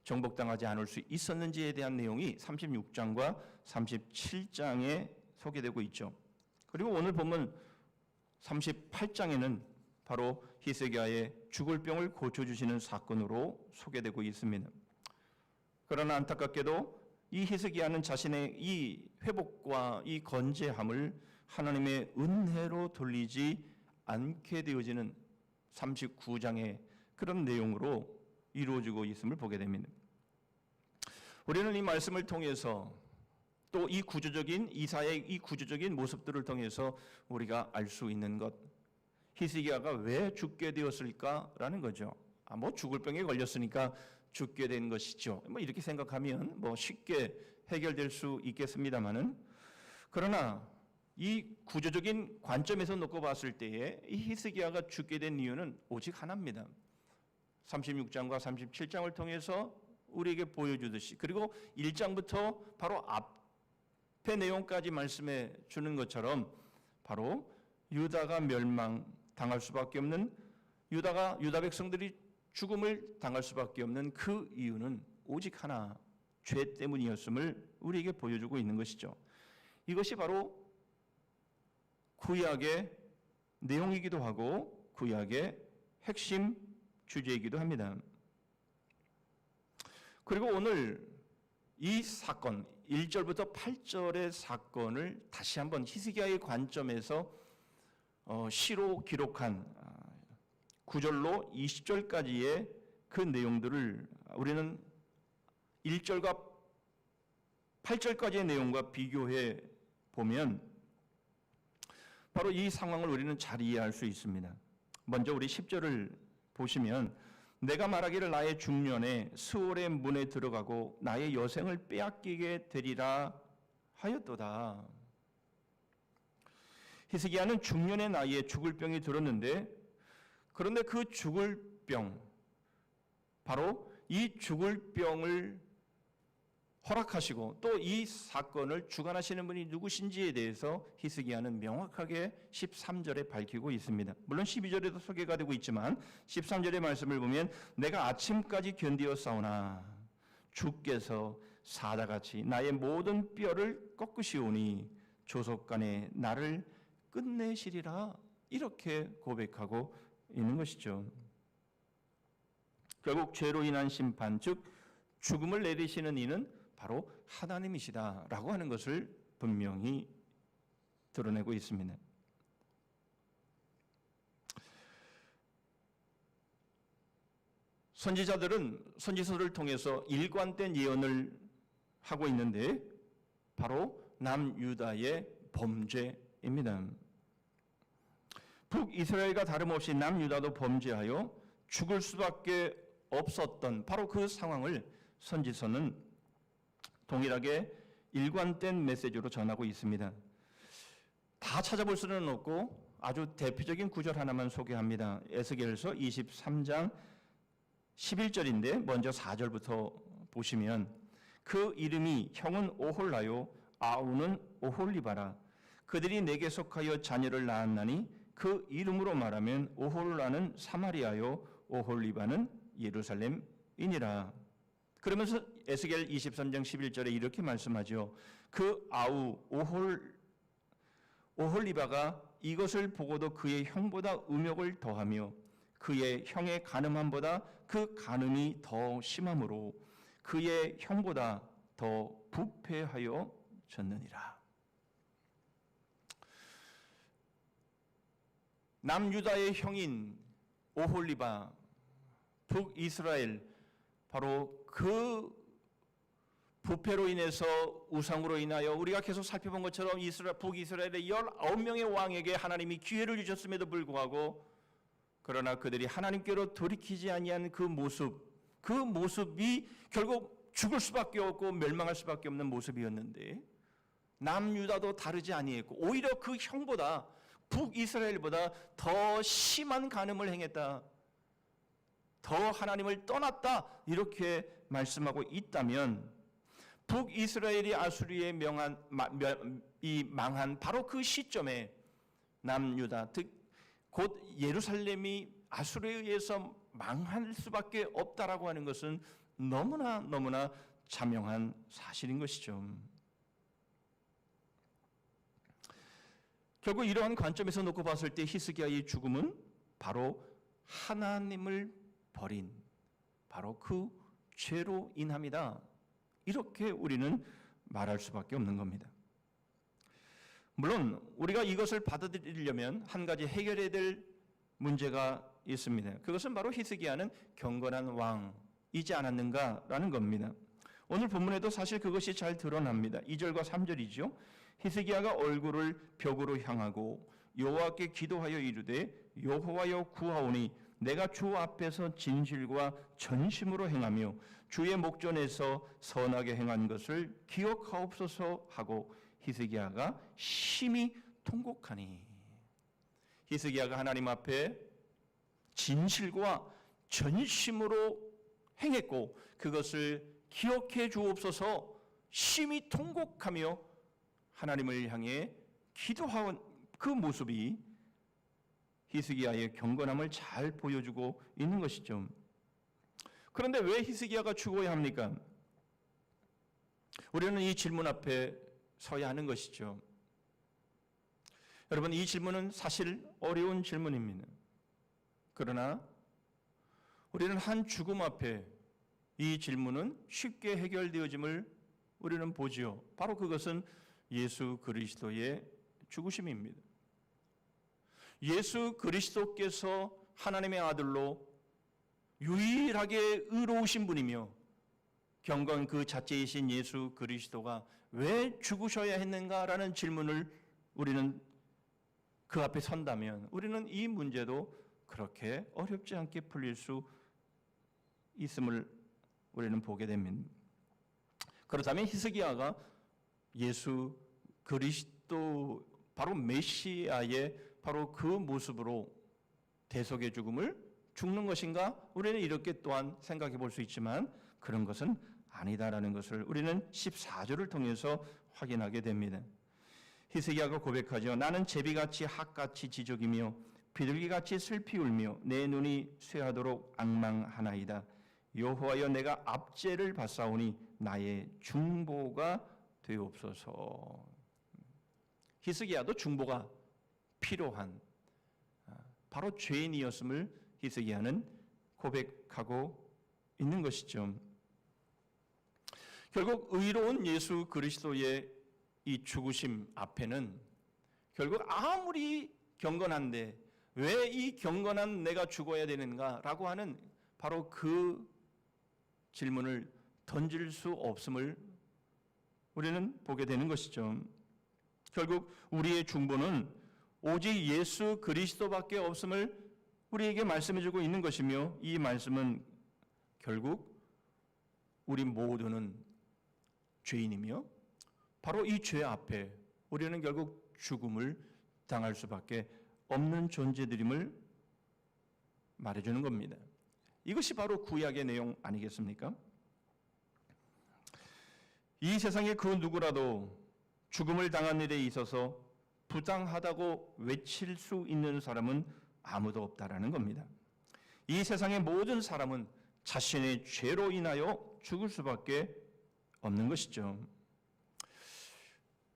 정복당하지 않을 수 있었는지에 대한 내용이 36장과 37장에 소개되고 있죠. 그리고 오늘 보면 38장에는 바로 히스기야의 죽을 병을 고쳐주시는 사건으로 소개되고 있습니다. 그러나 안타깝게도 이 히스기야는 자신의 이 회복과 이 건재함을 하나님의 은혜로 돌리지 않게 되어지는 39장의 그런 내용으로 이루어지고 있음을 보게 됩니다. 우리는 이 말씀을 통해서 또 이 구조적인 이사의 이 구조적인 모습들을 통해서 우리가 알 수 있는 것, 히스기야가 왜 죽게 되었을까라는 거죠. 뭐 죽을 병에 걸렸으니까 죽게 된 것이죠. 뭐 이렇게 생각하면 뭐 쉽게 해결될 수 있겠습니다만은, 그러나 이 구조적인 관점에서 놓고 봤을 때에 이 히스기야가 죽게 된 이유는 오직 하나입니다. 36장과 37장을 통해서 우리에게 보여주듯이, 그리고 1장부터 바로 앞의 내용까지 말씀해 주는 것처럼 바로 유다가 멸망당할 수밖에 없는, 유다 백성들이 죽음을 당할 수밖에 없는 그 이유는 오직 하나, 죄 때문이었음을 우리에게 보여주고 있는 것이죠. 이것이 바로 구약의 내용이기도 하고 구약의 핵심 주제이기도 합니다. 그리고 오늘 이 사건 1절부터 8절의 사건을 다시 한번 히스기야의 관점에서 시로 기록한 9절로 20절까지의 그 내용들을 우리는 1절과 8절까지의 내용과 비교해 보면 바로 이 상황을 우리는 잘 이해할 수 있습니다. 먼저 우리 10절을 보시면, 내가 말하기를 나의 중년에 스올의 문에 들어가고 나의 여생을 빼앗기게 되리라 하였도다. 히스기야는 중년의 나이에 죽을 병이 들었는데, 그런데 그 죽을 병, 바로 이 죽을 병을 허락하시고 또 이 사건을 주관하시는 분이 누구신지에 대해서 히스기야는 명확하게 13절에 밝히고 있습니다. 물론 12절에도 소개가 되고 있지만 13절의 말씀을 보면, 내가 아침까지 견디어 싸우나 주께서 사자같이 나의 모든 뼈를 꺾으시오니 조속간에 나를 끝내시리라, 이렇게 고백하고 있는 것이죠. 결국 죄로 인한 심판, 즉 죽음을 내리시는 이는 바로 하나님이시다라고 하는 것을 분명히 드러내고 있습니다. 선지자들은 선지서를 통해서 일관된 예언을 하고 있는데 바로 남유다의 범죄입니다. 북이스라엘과 다름없이 남유다도 범죄하여 죽을 수밖에 없었던 바로 그 상황을 선지서는 동일하게 일관된 메시지로 전하고 있습니다. 다 찾아볼 수는 없고 아주 대표적인 구절 하나만 소개합니다. 에스겔서 23장 11절인데 먼저 4절부터 보시면, 그 이름이 형은 오홀라요 아우는 오홀리바라. 그들이 내게 속하여 자녀를 낳았나니 그 이름으로 말하면 오홀라는 사마리아요 오홀리바는 예루살렘이니라. 그러면서 에스겔 23장 11절에 이렇게 말씀하죠. 그 아우 오홀리바가 이것을 보고도 그의 형보다 음욕을 더하며 그의 형의 간음함보다 그 간음이 더 심함으로 그의 형보다 더 부패하여졌느니라. 남유다의 형인 오홀리바, 북이스라엘, 바로 그 부패로 인해서 우상으로 인하여 우리가 계속 살펴본 것처럼 북이스라엘의 19명의 왕에게 하나님이 기회를 주셨음에도 불구하고, 그러나 그들이 하나님께로 돌이키지 아니한 그 모습이 결국 죽을 수밖에 없고 멸망할 수밖에 없는 모습이었는데, 남유다도 다르지 아니했고 오히려 그 형보다, 북이스라엘보다 더 심한 간음을 행했다, 더 하나님을 떠났다, 이렇게 말씀하고 있다면, 북이스라엘이 아수리에 망한 바로 그 시점에 남유다, 곧 예루살렘이 아수리에 의해서 망할 수밖에 없다라고 하는 것은 너무나 자명한 사실인 것이죠. 결국 이러한 관점에서 놓고 봤을 때 히스기야의 죽음은 바로 하나님을 버린 바로 그 죄로 인함이다. 이렇게 우리는 말할 수밖에 없는 겁니다. 물론 우리가 이것을 받아들이려면 한 가지 해결해야 될 문제가 있습니다. 그것은 바로 히스기야는 경건한 왕이지 않았는가라는 겁니다. 오늘 본문에도 사실 그것이 잘 드러납니다. 2절과 3절이죠. 히스기야가 얼굴을 벽으로 향하고 여호와께 기도하여 이르되 여호와여 구하오니 내가 주 앞에서 진실과 전심으로 행하며 주의 목전에서 선하게 행한 것을 기억하옵소서 하고 히스기야가 심히 통곡하니. 히스기야가 하나님 앞에 진실과 전심으로 행했고 그것을 기억해 주옵소서 심히 통곡하며 하나님을 향해 기도한 그 모습이 히스기야의 경건함을 잘 보여주고 있는 것이죠. 그런데 왜 히스기야가 죽어야 합니까? 우리는 이 질문 앞에 서야 하는 것이죠. 여러분, 이 질문은 사실 어려운 질문입니다. 그러나 우리는 한 죽음 앞에 이 질문은 쉽게 해결되어짐을 우리는 보지요. 바로 그것은 예수 그리스도의 죽으심입니다. 예수 그리스도께서 하나님의 아들로 유일하게 의로우신 분이며 경건 그 자체이신 예수 그리스도가 왜 죽으셔야 했는가라는 질문을 우리는 그 앞에 선다면 우리는 이 문제도 그렇게 어렵지 않게 풀릴 수 있음을 우리는 보게 됩니다. 그렇다면 히스기야가 예수 그리스도 바로 메시아의 바로 그 모습으로 대속의 죽음을 죽는 것인가? 우리는 이렇게 또한 생각해 볼 수 있지만 그런 것은 아니다라는 것을 우리는 14절을 통해서 확인하게 됩니다. 히스기야가 고백하죠. 나는 제비같이 학같이 지적이며 비둘기같이 슬피 울며 내 눈이 쇠하도록 앙망하나이다. 여호와여 내가 압제를 받사오니 나의 중보가 되옵소서. 히스기야도 중보가 필요한 바로 죄인이었음을 히스기야는 고백하고 있는 것이죠. 결국 의로운 예수 그리스도의 이 죽으심 앞에는 결국 아무리 경건한데 왜 이 경건한 내가 죽어야 되는가라고 하는 바로 그 질문을 던질 수 없음을 우리는 보게 되는 것이죠. 결국 우리의 중보는 오직 예수 그리스도밖에 없음을 우리에게 말씀해주고 있는 것이며 이 말씀은 결국 우리 모두는 죄인이며 바로 이 죄 앞에 우리는 결국 죽음을 당할 수밖에 없는 존재들임을 말해주는 겁니다. 이것이 바로 구약의 내용 아니겠습니까? 이 세상에 그 누구라도 죽음을 당한 일에 있어서 부당하다고 외칠 수 있는 사람은 아무도 없다라는 겁니다. 이 세상의 모든 사람은 자신의 죄로 인하여 죽을 수밖에 없는 것이죠.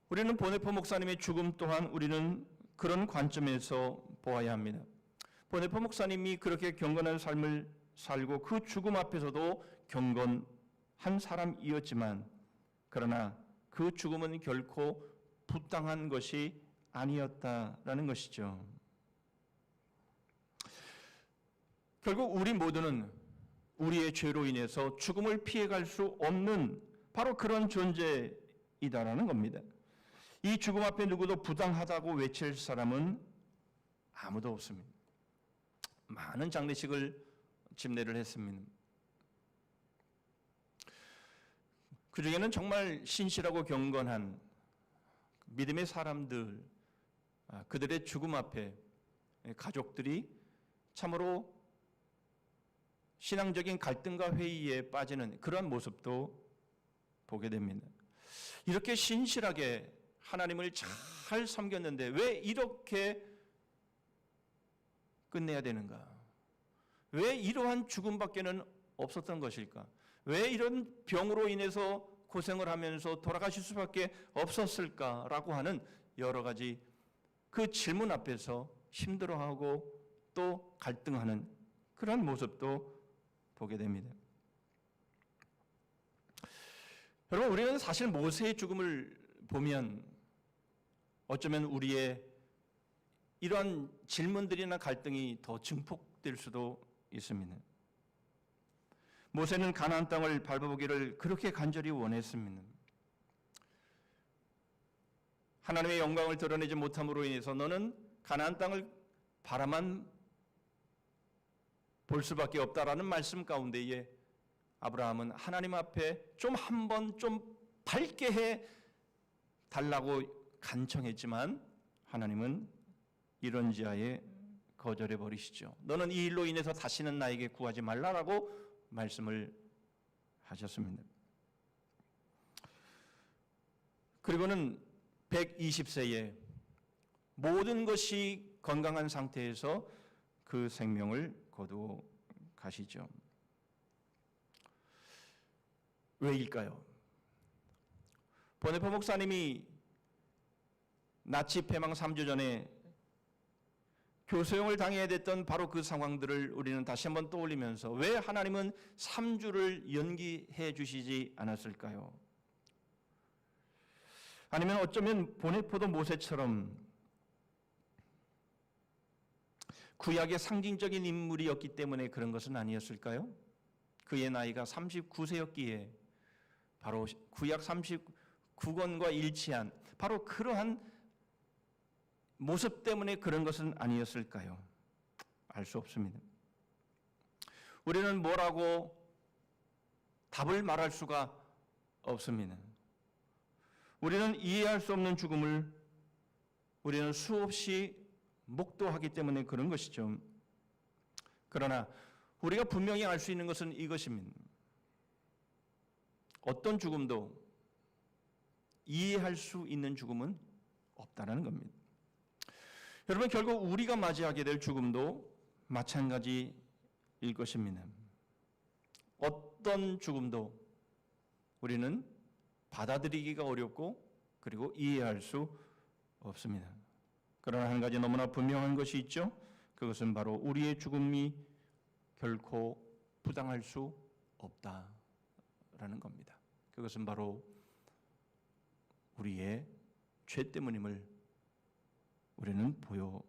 우리는 보네포 목사님의 죽음 또한 우리는 그런 관점에서 보아야 합니다. 보네포 목사님이 그렇게 경건한 삶을 살고 그 죽음 앞에서도 경건한 사람이었지만 그러나 그 죽음은 결코 부당한 것이 아니었다라는 것이죠. 결국 우리 모두는 우리의 죄로 인해서 죽음을 피해갈 수 없는 바로 그런 존재이다라는 겁니다. 이 죽음 앞에 누구도 부당하다고 외칠 사람은 아무도 없습니다. 많은 장례식을 집례를 했습니다. 그 중에는 정말 신실하고 경건한 믿음의 사람들, 그들의 죽음 앞에 가족들이 참으로 신앙적인 갈등과 회의에 빠지는 그런 모습도 보게 됩니다. 이렇게 신실하게 하나님을 잘 섬겼는데 왜 이렇게 끝내야 되는가? 왜 이러한 죽음밖에는 없었던 것일까? 왜 이런 병으로 인해서 고생을 하면서 돌아가실 수밖에 없었을까라고 하는 여러 가지 그 질문 앞에서 힘들어하고 또 갈등하는 그런 모습도 보게 됩니다. 여러분, 우리는 사실 모세의 죽음을 보면 어쩌면 우리의 이러한 질문들이나 갈등이 더 증폭될 수도 있습니다. 모세는 가나안 땅을 밟아보기를 그렇게 간절히 원했습니다. 하나님의 영광을 드러내지 못함으로 인해서 너는 가나안 땅을 바라만 볼 수밖에 없다라는 말씀 가운데에 아브라함은 하나님 앞에 좀 한번 좀 밝게 해 달라고 간청했지만 하나님은 이런지하에 거절해 버리시죠. 너는 이 일로 인해서 다시는 나에게 구하지 말라라고 말씀을 하셨습니다. 그리고는 120세에 모든 것이 건강한 상태에서 그 생명을 거두어 가시죠. 왜일까요? 보네포 목사님이 나치 패망 3주 전에 교수형을 당해야 됐던 바로 그 상황들을 우리는 다시 한번 떠올리면서 왜 하나님은 3주를 연기해 주시지 않았을까요? 아니면 어쩌면 보네포도 모세처럼 구약의 상징적인 인물이었기 때문에 그런 것은 아니었을까요? 그의 나이가 39세였기에 바로 구약 39권과 일치한 바로 그러한 모습 때문에 그런 것은 아니었을까요? 알 수 없습니다. 우리는 뭐라고 답을 말할 수가 없습니다. 우리는 이해할 수 없는 죽음을 우리는 수없이 목도하기 때문에 그런 것이죠. 그러나 우리가 분명히 알 수 있는 것은 이것입니다. 어떤 죽음도 이해할 수 있는 죽음은 없다는 겁니다. 여러분, 결국 우리가 맞이하게 될 죽음도 마찬가지일 것입니다. 어떤 죽음도 우리는 받아들이기가 어렵고 그리고 이해할 수 없습니다. 그러나 한 가지 너무나 분명한 것이 있죠. 그것은 바로 우리의 죽음이 결코 부당할 수 없다라는 겁니다. 그것은 바로 우리의 죄 때문임을 우리는 보여지고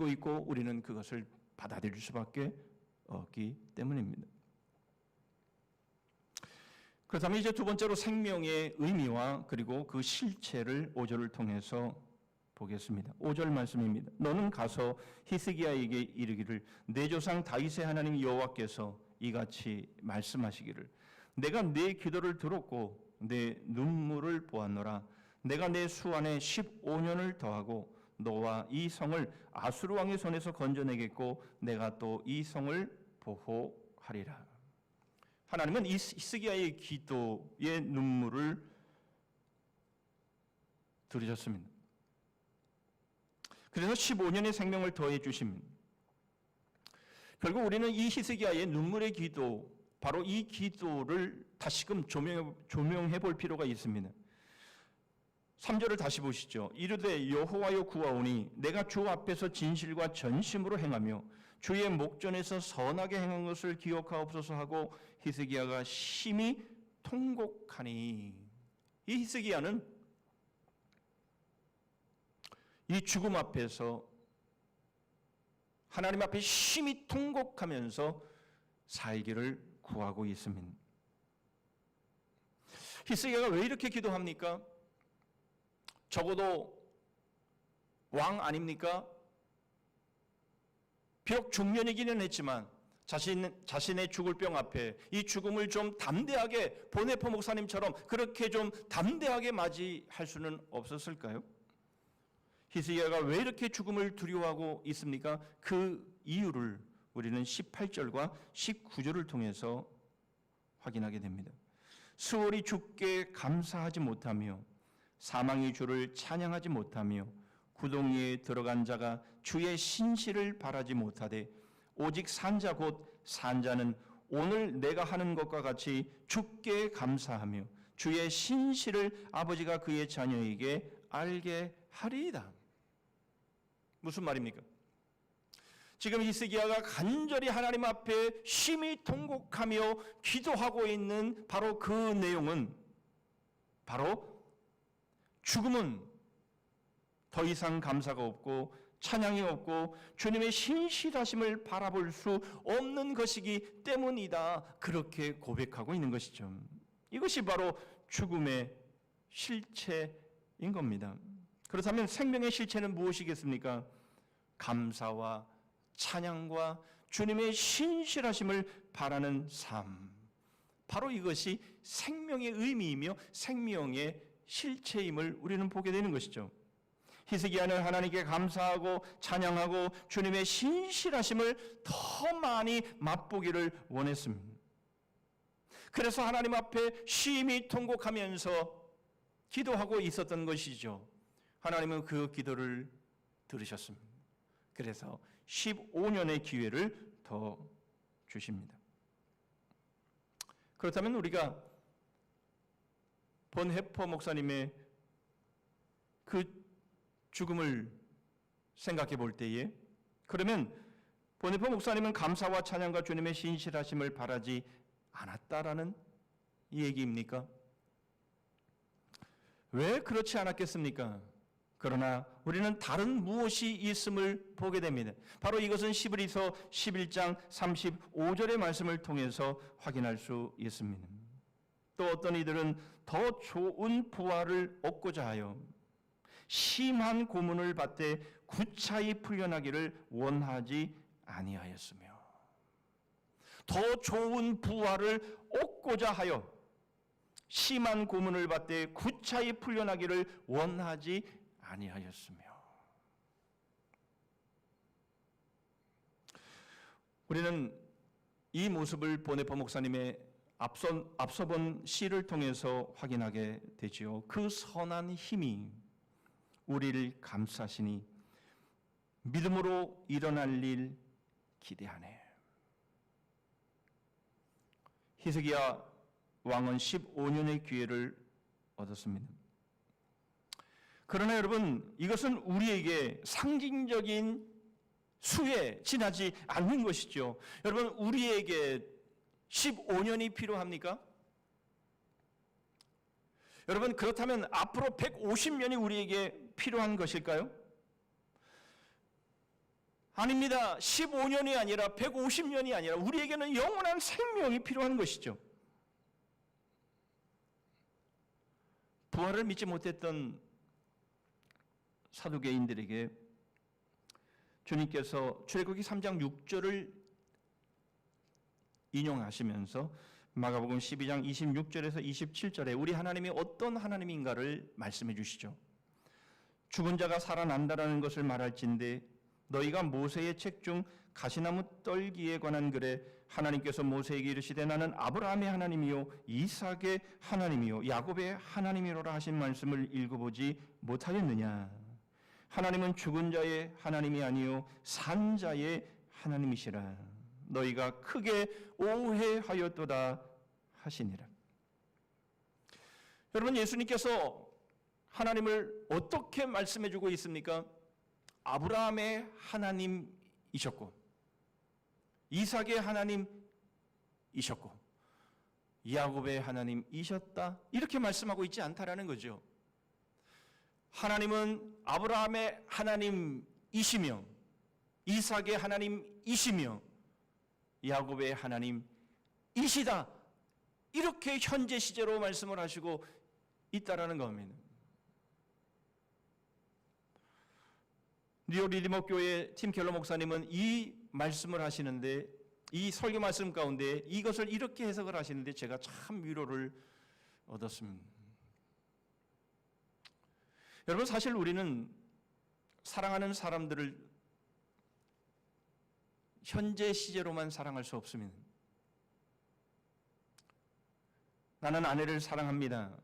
있고 우리는 그것을 받아들일 수밖에 없기 때문입니다. 그렇다면 이제 두 번째로 생명의 의미와 그리고 그 실체를 5절을 통해서 보겠습니다. 5절 말씀입니다. 너는 가서 히스기야에게 이르기를 내 조상 다윗의 하나님 여호와께서 이같이 말씀하시기를 내가 네 기도를 들었고 내 눈물을 보았노라. 내가 내 수 안에 15년을 더하고 너와 이 성을 아수르 왕의 손에서 건져내겠고 내가 또 이 성을 보호하리라. 하나님은 이 히스기야의 기도의 눈물을 들으셨습니다. 그래서 15년의 생명을 더해 주십니다. 결국 우리는 이 히스기야의 눈물의 기도, 바로 이 기도를 다시금 조명해 볼 필요가 있습니다. 3절을 다시 보시죠. 이르되 여호와여 구하오니 내가 주 앞에서 진실과 전심으로 행하며 주의 목전에서 선하게 행한 것을 기억하옵소서 하고 히스기야가 심히 통곡하니. 이 히스기야는 이 죽음 앞에서 하나님 앞에 심히 통곡하면서 살기를 구하고 있습니다. 히스기야가 왜 이렇게 기도합니까? 적어도 왕 아닙니까? 비록 중년이기는 했지만 자신의 죽을 병 앞에 이 죽음을 좀 담대하게 보네포 목사님처럼 그렇게 좀 담대하게 맞이할 수는 없었을까요? 히스기야가 왜 이렇게 죽음을 두려워하고 있습니까? 그 이유를 우리는 18절과 19절을 통해서 확인하게 됩니다. 수월이 주께 감사하지 못하며 사망이 주를 찬양하지 못하며 구덩이에 들어간 자가 주의 신실을 바라지 못하되 오직 산자 곧 산자는 오늘 내가 하는 것과 같이 주께 감사하며 주의 신실을 아버지가 그의 자녀에게 알게 하리이다. 무슨 말입니까? 지금 히스기야가 간절히 하나님 앞에 심히 통곡하며 기도하고 있는 바로 그 내용은 바로 죽음은 더 이상 감사가 없고 찬양이 없고 주님의 신실하심을 바라볼 수 없는 것이기 때문이다. 그렇게 고백하고 있는 것이죠. 이것이 바로 죽음의 실체인 겁니다. 그렇다면 생명의 실체는 무엇이겠습니까? 감사와 찬양과 주님의 신실하심을 바라는 삶. 바로 이것이 생명의 의미이며 생명의 실체임을 우리는 보게 되는 것이죠. 히스기야는 하나님께 감사하고 찬양하고 주님의 신실하심을 더 많이 맛보기를 원했습니다. 그래서 하나님 앞에 심히 통곡하면서 기도하고 있었던 것이죠. 하나님은 그 기도를 들으셨습니다. 그래서 15년의 기회를 더 주십니다. 그렇다면 우리가 본헤퍼 목사님의 그 죽음을 생각해 볼 때에, 그러면 본헤퍼 목사님은 감사와 찬양과 주님의 신실하심을 바라지 않았다라는 얘기입니까? 왜 그렇지 않았겠습니까? 그러나 우리는 다른 무엇이 있음을 보게 됩니다. 바로 이것은 시브리서 11장 35절의 말씀을 통해서 확인할 수 있습니다. 또 어떤 이들은 더 좋은 부활을 얻고자 하여 심한 고문을 받되 구차히 풀려나기를 원하지 아니하였으며, 더 좋은 부활을 얻고자 하여 심한 고문을 받되 구차히 풀려나기를 원하지 아니하였으며. 우리는 이 모습을 본헤퍼 목사님의 앞서 본 시를 통해서 확인하게 되지요. 그 선한 힘이 우리를 감싸시니 믿음으로 일어날 일 기대하네. 히스기야 왕은 15년의 기회를 얻었습니다. 그러나 여러분, 이것은 우리에게 상징적인 수에 지나지 않는 것이죠. 여러분, 우리에게 15년이 필요합니까? 여러분, 그렇다면 앞으로 150년이 우리에게 필요한 것일까요? 아닙니다. 15년이 아니라 150년이 아니라 우리에게는 영원한 생명이 필요한 것이죠. 부활을 믿지 못했던 사두개인들에게 주님께서 출애굽기 3장 6절을 인용하시면서 마가복음 12장 26절에서 27절에 우리 하나님이 어떤 하나님인가를 말씀해 주시죠. 죽은 자가 살아난다라는 것을 말할진대 너희가 모세의 책 중 가시나무 떨기에 관한 글에 하나님께서 모세에게 이르시되 나는 아브라함의 하나님이요 이삭의 하나님이요 야곱의 하나님이로라 하신 말씀을 읽어보지 못하겠느냐. 하나님은 죽은 자의 하나님이 아니요 산 자의 하나님이시라. 너희가 크게 오해하였도다 하시니라. 여러분, 예수님께서 하나님을 어떻게 말씀해주고 있습니까? 아브라함의 하나님이셨고 이삭의 하나님이셨고 야곱의 하나님이셨다, 이렇게 말씀하고 있지 않다라는 거죠. 하나님은 아브라함의 하나님이시며 이삭의 하나님이시며 야곱의 하나님이시다, 이렇게 현재 시제로 말씀을 하시고 있다라는 겁니다. 뉴욕 리디머 교회 팀 켈러 목사님은 이 말씀을 하시는데, 이 설교 말씀 가운데 이것을 이렇게 해석을 하시는데 제가 참 위로를 얻었습니다. 여러분, 사실 우리는 사랑하는 사람들을 현재 시제로만 사랑할 수 없습니다. 나는 아내를 사랑합니다.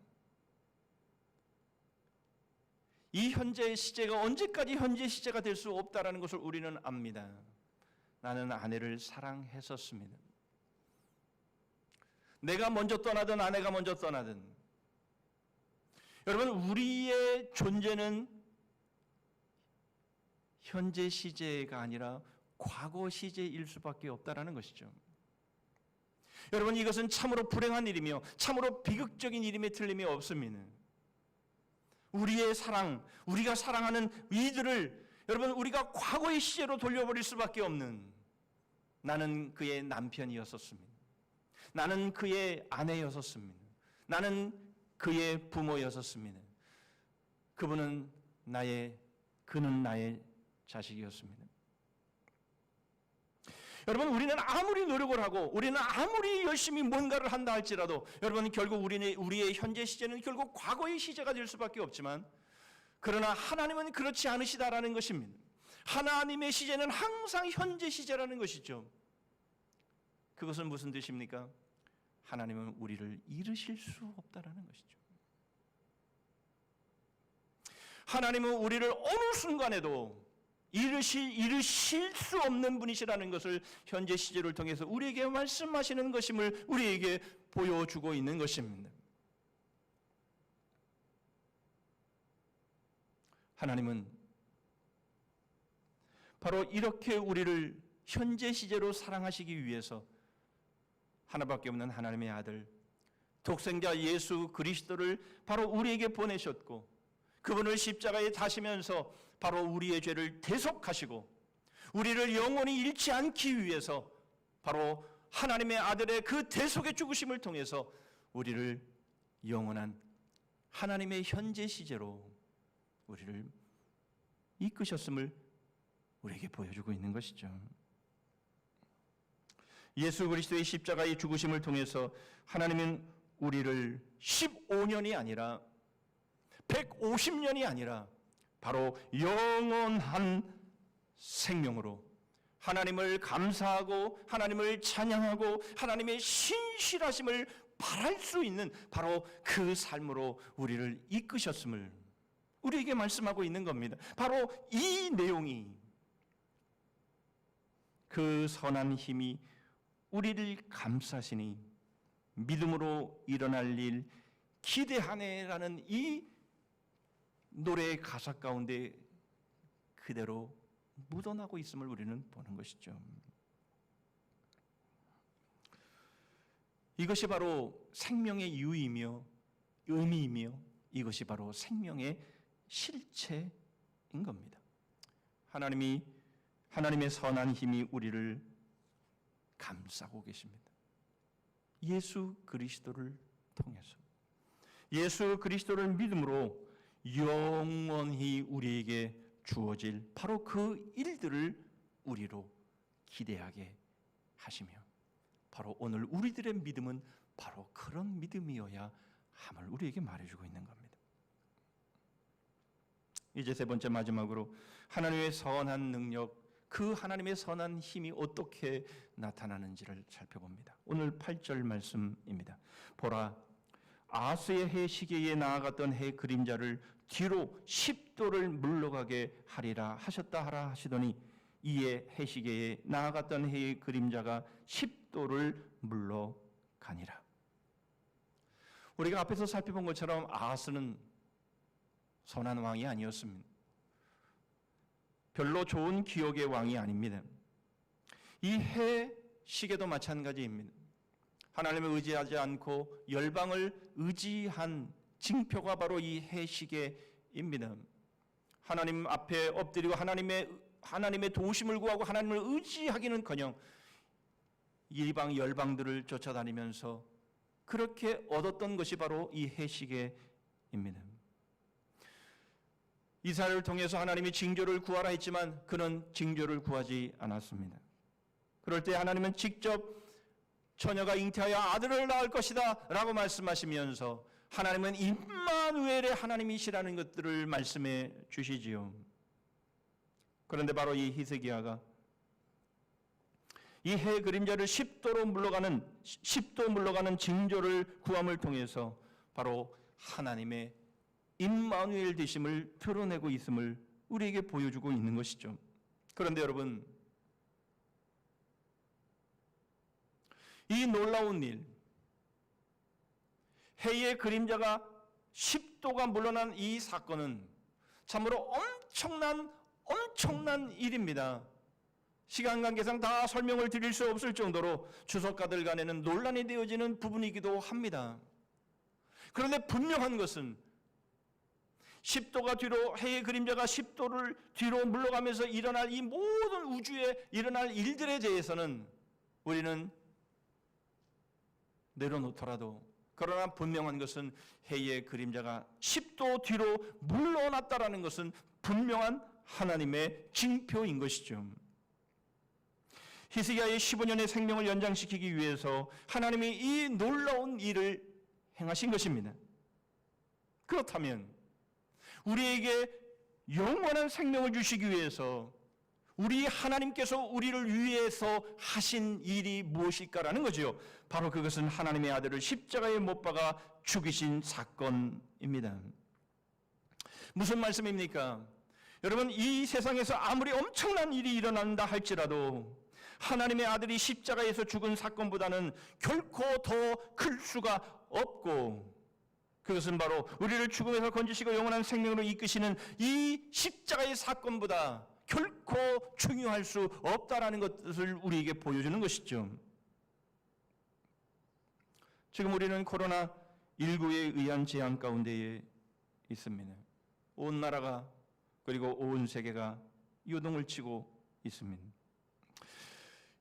이 현재 시제가 언제까지 현재 시제가 될 수 없다라는 것을 우리는 압니다. 나는 아내를 사랑했었습니다. 내가 먼저 떠나든 아내가 먼저 떠나든, 여러분, 우리의 존재는 현재 시제가 아니라 과거 시제일 수밖에 없다라는 것이죠. 여러분, 이것은 참으로 불행한 일이며 참으로 비극적인 일임에 틀림이 없습니다. 우리의 사랑, 우리가 사랑하는 이들을 여러분, 우리가 과거의 시제로 돌려버릴 수밖에 없는, 나는 그의 남편이었었습니다. 나는 그의 아내였었습니다. 나는 그의 부모였었습니다. 그는 나의 자식이었습니다. 여러분, 우리는 아무리 노력을 하고 우리는 아무리 열심히 뭔가를 한다 할지라도 여러분, 결국 우리의 현재 시제는 결국 과거의 시제가 될 수밖에 없지만, 그러나 하나님은 그렇지 않으시다라는 것입니다. 하나님의 시제는 항상 현재 시제라는 것이죠. 그것은 무슨 뜻입니까? 하나님은 우리를 잃으실 수 없다라는 것이죠. 하나님은 우리를 어느 순간에도 잃으실 수 없는 분이시라는 것을 현재 시제를 통해서 우리에게 말씀하시는 것임을 우리에게 보여주고 있는 것입니다. 하나님은 바로 이렇게 우리를 현재 시제로 사랑하시기 위해서 하나밖에 없는 하나님의 아들 독생자 예수 그리스도를 바로 우리에게 보내셨고, 그분을 십자가에 다시면서 바로 우리의 죄를 대속하시고 우리를 영원히 잃지 않기 위해서 바로 하나님의 아들의 그 대속의 죽으심을 통해서 우리를 영원한 하나님의 현재 시제로 우리를 이끄셨음을 우리에게 보여주고 있는 것이죠. 예수 그리스도의 십자가의 죽으심을 통해서 하나님은 우리를 15년이 아니라 150년이 아니라 바로 영원한 생명으로 하나님을 감사하고 하나님을 찬양하고 하나님의 신실하심을 바랄 수 있는 바로 그 삶으로 우리를 이끄셨음을 우리에게 말씀하고 있는 겁니다. 바로 이 내용이, 그 선한 힘이 우리를 감싸시니 믿음으로 일어날 일 기대하네라는 이 노래의 가사 가운데 그대로 묻어나고 있음을 우리는 보는 것이죠. 이것이 바로 생명의 이유이며 의미이며 이것이 바로 생명의 실체인 겁니다. 하나님의 선한 힘이 우리를 감싸고 계십니다. 예수 그리스도를 통해서, 예수 그리스도를 믿음으로 영원히 우리에게 주어질 바로 그 일들을 우리로 기대하게 하시며, 바로 오늘 우리들의 믿음은 바로 그런 믿음이어야 함을 우리에게 말해주고 있는 겁니다. 이제 세 번째, 마지막으로 하나님의 선한 능력, 그 하나님의 선한 힘이 어떻게 나타나는지를 살펴봅니다. 오늘 8절 말씀입니다. 보라, 아하스의 해 시계에 나아갔던 해 그림자를 뒤로 10도를 물러가게 하리라 하셨다 하라 하시더니 이에 해 시계에 나아갔던 해의 그림자가 10도를 물러가니라. 우리가 앞에서 살펴본 것처럼 아하스는 선한 왕이 아니었습니다. 별로 좋은 기억의 왕이 아닙니다. 이 해 시계도 마찬가지입니다. 하나님을 의지하지 않고 열방을 의지한 징표가 바로 이 해 시계입니다. 하나님 앞에 엎드리고 하나님의 도우심을 구하고 하나님을 의지하기는커녕 이방 열방들을 쫓아다니면서 그렇게 얻었던 것이 바로 이 해 시계입니다. 이스라엘을 통해서 하나님이 징조를 구하라 했지만 그는 징조를 구하지 않았습니다. 그럴 때 하나님은 직접 처녀가 잉태하여 아들을 낳을 것이다 라고 말씀하시면서 하나님은 임마누엘의 하나님이시라는 것들을 말씀해 주시지요. 그런데 바로 이 히스기야가 이 해 그림자를 10도 물러가는 징조를 구함을 통해서 바로 하나님의 임마누엘 되심을 드러내고 있음을 우리에게 보여주고 있는 것이죠. 그런데 여러분, 이 놀라운 일, 해의 그림자가 10도가 물러난 이 사건은 참으로 엄청난 일입니다. 시간 관계상 다 설명을 드릴 수 없을 정도로 주석가들 간에는 논란이 되어지는 부분이기도 합니다. 그런데 분명한 것은 10도가 뒤로, 해의 그림자가 10도를 뒤로 물러가면서 일어날 이 모든 우주에 일어날 일들에 대해서는 우리는 내려놓더라도, 그러나 분명한 것은 해의 그림자가 10도 뒤로 물러났다라는 것은 분명한 하나님의 징표인 것이죠. 히스기야의 15년의 생명을 연장시키기 위해서 하나님이 이 놀라운 일을 행하신 것입니다. 그렇다면 우리에게 영원한 생명을 주시기 위해서 우리 하나님께서 우리를 위해서 하신 일이 무엇일까라는 거죠. 바로 그것은 하나님의 아들을 십자가에 못 박아 죽이신 사건입니다. 무슨 말씀입니까? 여러분, 이 세상에서 아무리 엄청난 일이 일어난다 할지라도 하나님의 아들이 십자가에서 죽은 사건보다는 결코 더 클 수가 없고, 그것은 바로 우리를 죽음에서 건지시고 영원한 생명으로 이끄시는 이 십자가의 사건보다 결코 중요할 수 없다라는 것을 우리에게 보여주는 것이죠. 지금 우리는 코로나19에 의한 재앙 가운데에 있습니다. 온 나라가 그리고 온 세계가 요동을 치고 있습니다.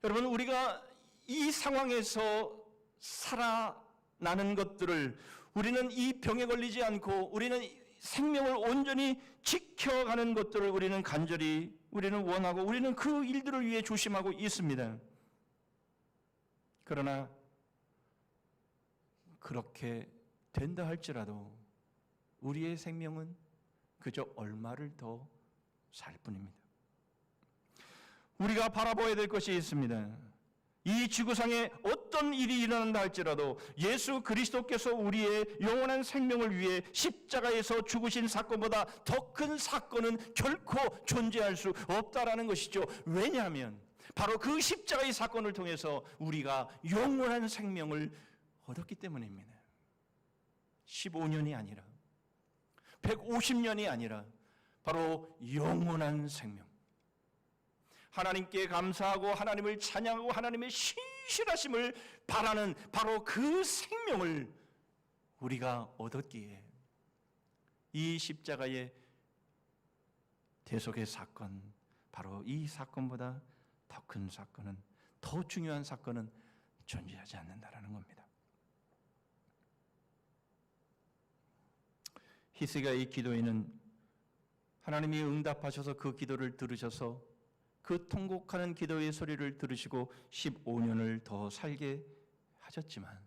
여러분, 우리가 이 상황에서 살아나는 것들을, 우리는 이 병에 걸리지 않고 우리는 생명을 온전히 지켜가는 것들을 우리는 간절히 원하고 우리는 그 일들을 위해 조심하고 있습니다. 그러나 그렇게 된다 할지라도 우리의 생명은 그저 얼마를 더 살 뿐입니다. 우리가 바라봐야 될 것이 있습니다. 이 지구상에 어떤 일이 일어난다 할지라도 예수 그리스도께서 우리의 영원한 생명을 위해 십자가에서 죽으신 사건보다 더 큰 사건은 결코 존재할 수 없다라는 것이죠. 왜냐하면 바로 그 십자가의 사건을 통해서 우리가 영원한 생명을 얻었기 때문입니다. 15년이 아니라 150년이 아니라 바로 영원한 생명. 하나님께 감사하고 하나님을 찬양하고 하나님의 신실하심을 바라는 바로 그 생명을 우리가 얻었기에 이 십자가의 대속의 사건, 바로 이 사건보다 더 큰 사건은, 더 중요한 사건은 존재하지 않는다라는 겁니다. 히스기야의 기도에는 하나님이 응답하셔서 그 기도를 들으셔서 그 통곡하는 기도의 소리를 들으시고 15년을 더 살게 하셨지만,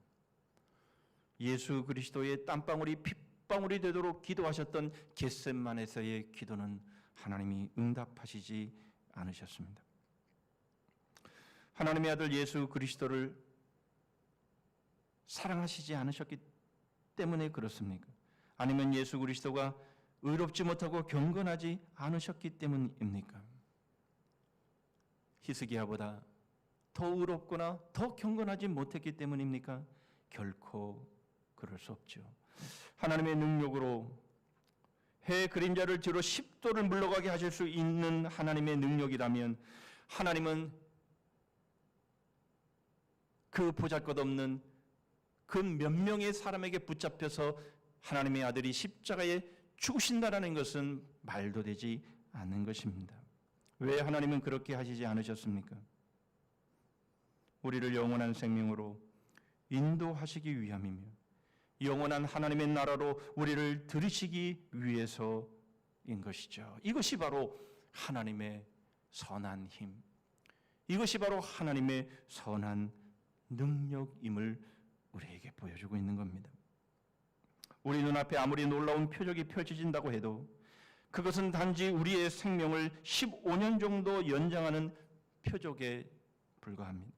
예수 그리스도의 땀방울이 핏방울이 되도록 기도하셨던 겟셋만에서의 기도는 하나님이 응답하시지 않으셨습니다. 하나님의 아들 예수 그리스도를 사랑하시지 않으셨기 때문에 그렇습니까? 아니면 예수 그리스도가 의롭지 못하고 경건하지 않으셨기 때문입니까? 히스기야보다 더 의롭거나 더 경건하지 못했기 때문입니까? 결코 그럴 수 없죠. 하나님의 능력으로 해 그림자를 뒤로 10도를 물러가게 하실 수 있는 하나님의 능력이라면, 하나님은 그 보잘것없는 그 몇 명의 사람에게 붙잡혀서 하나님의 아들이 십자가에 죽으신다라는 것은 말도 되지 않는 것입니다. 왜 하나님은 그렇게 하시지 않으셨습니까? 우리를 영원한 생명으로 인도하시기 위함이며 영원한 하나님의 나라로 우리를 들이시기 위해서인 것이죠. 이것이 바로 하나님의 선한 힘, 이것이 바로 하나님의 선한 능력임을 우리에게 보여주고 있는 겁니다. 우리 눈앞에 아무리 놀라운 표적이 펼쳐진다고 해도 그것은 단지 우리의 생명을 15년 정도 연장하는 표적에 불과합니다.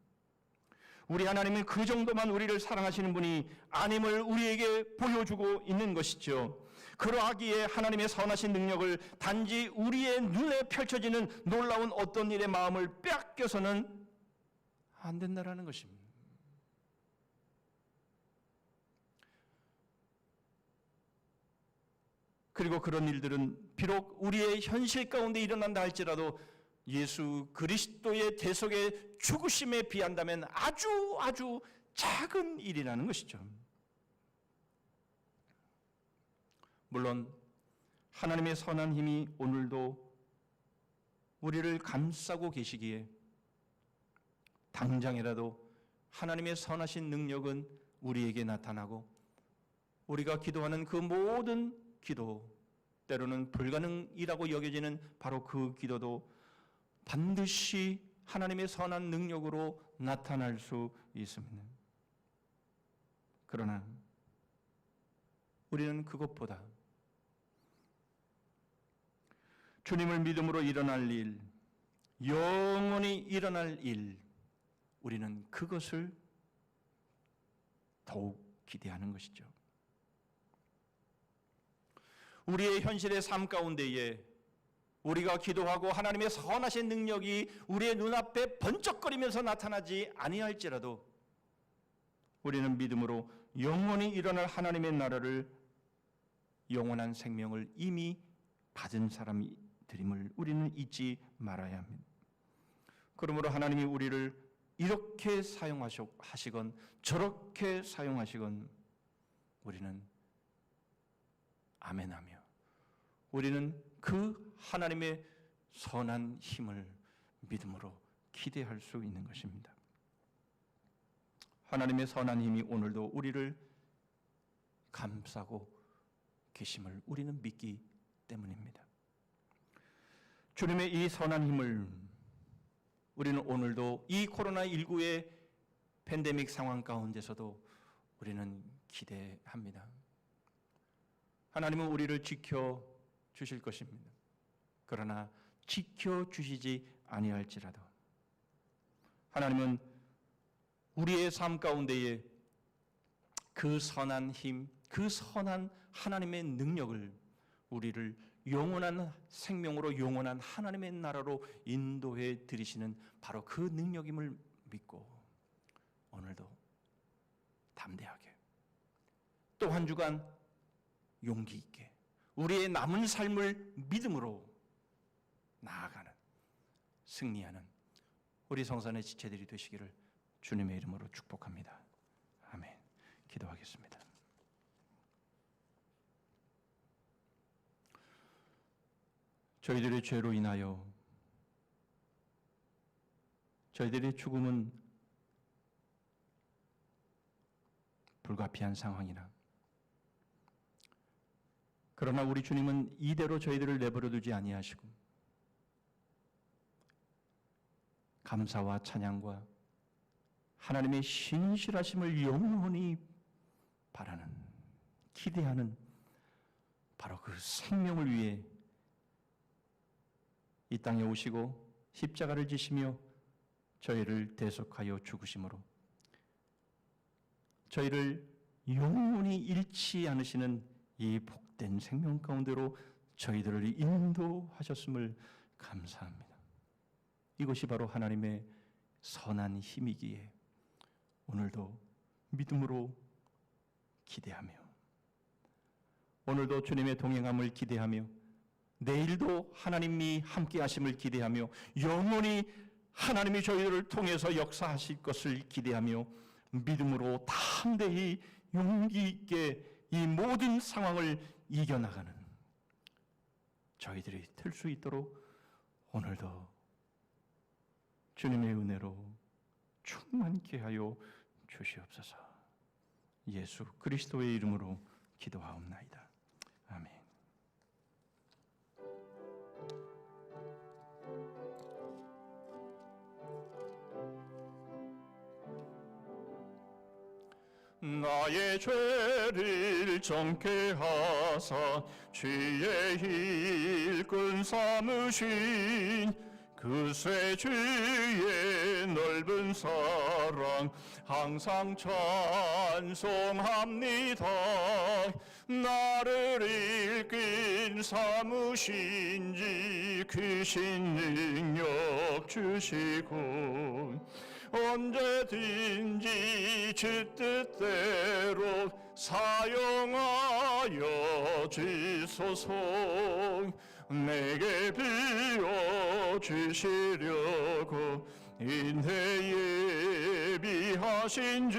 우리 하나님은 그 정도만 우리를 사랑하시는 분이 아님을 우리에게 보여주고 있는 것이죠. 그러하기에 하나님의 선하신 능력을 단지 우리의 눈에 펼쳐지는 놀라운 어떤 일의 마음을 빼앗겨서는 안 된다라는 것입니다. 그리고 그런 일들은 비록 우리의 현실 가운데 일어난다 할지라도 예수 그리스도의 대속의 죽으심에 비한다면 아주 작은 일이라는 것이죠. 물론 하나님의 선한 힘이 오늘도 우리를 감싸고 계시기에 당장이라도 하나님의 선하신 능력은 우리에게 나타나고 우리가 기도하는 그 모든 기도, 때로는 불가능이라고 여겨지는 바로 그 기도도 반드시 하나님의 선한 능력으로 나타날 수 있습니다. 그러나 우리는 그것보다 주님을 믿음으로 일어날 일, 영원히 일어날 일, 우리는 그것을 더욱 기대하는 것이죠. 우리의 현실의 삶 가운데에 우리가 기도하고 하나님의 선하신 능력이 우리의 눈앞에 번쩍거리면서 나타나지 아니할지라도 우리는 믿음으로 영원히 일어날 하나님의 나라를, 영원한 생명을 이미 받은 사람들임을 우리는 잊지 말아야 합니다. 그러므로 하나님이 우리를 이렇게 사용하시건 저렇게 사용하시건 우리는 아멘하며 우리는 그 하나님의 선한 힘을 믿음으로 기대할 수 있는 것입니다. 하나님의 선한 힘이 오늘도 우리를 감싸고 계심을 우리는 믿기 때문입니다. 주님의 이 선한 힘을 우리는 오늘도 이 코로나19의 팬데믹 상황 가운데서도 우리는 기대합니다. 하나님은 우리를 지켜주실 것입니다. 그러나 지켜주시지 아니할지라도 하나님은 우리의 삶 가운데에 그 선한 힘, 그 선한 하나님의 능력을 우리를 영원한 생명으로 영원한 하나님의 나라로 인도해 드리시는 바로 그 능력임을 믿고 오늘도 담대하게 또 한 주간 용기 있게 우리의 남은 삶을 믿음으로 나아가는, 승리하는 우리 성산의 지체들이 되시기를 주님의 이름으로 축복합니다. 아멘. 기도하겠습니다. 저희들의 죄로 인하여 저희들의 죽음은 불가피한 상황이나 그러나 우리 주님은 이대로 저희들을 내버려 두지 아니하시고 감사와 찬양과 하나님의 신실하심을 영원히 바라는, 기대하는 바로 그 생명을 위해 이 땅에 오시고 십자가를 지시며 저희를 대속하여 죽으심으로 저희를 영원히 잃지 않으시는 이 복된 생명 가운데로 저희들을 인도하셨음을 감사합니다. 이것이 바로 하나님의 선한 힘이기에 오늘도 믿음으로 기대하며 오늘도 주님의 동행함을 기대하며 내일도 하나님이 함께 하심을 기대하며 영원히 하나님이 저희들을 통해서 역사하실 것을 기대하며 믿음으로 담대히 용기 있게 이 모든 상황을 이겨나가는 저희들이 될 수 있도록 오늘도 주님의 은혜로 충만케 하여 주시옵소서. 예수 그리스도의 이름으로 기도하옵나이다. 아멘. 나의 죄를 정케 하사 주의 일꾼 삼으신 그 새 주의 넓은 사랑 항상 찬송합니다. 나를 일꾼 삼으신지 크신 능력 주시고 언제든지 주 뜻대로 사용하여 주소서. 내게 비워 주시려고 인해 예비하신지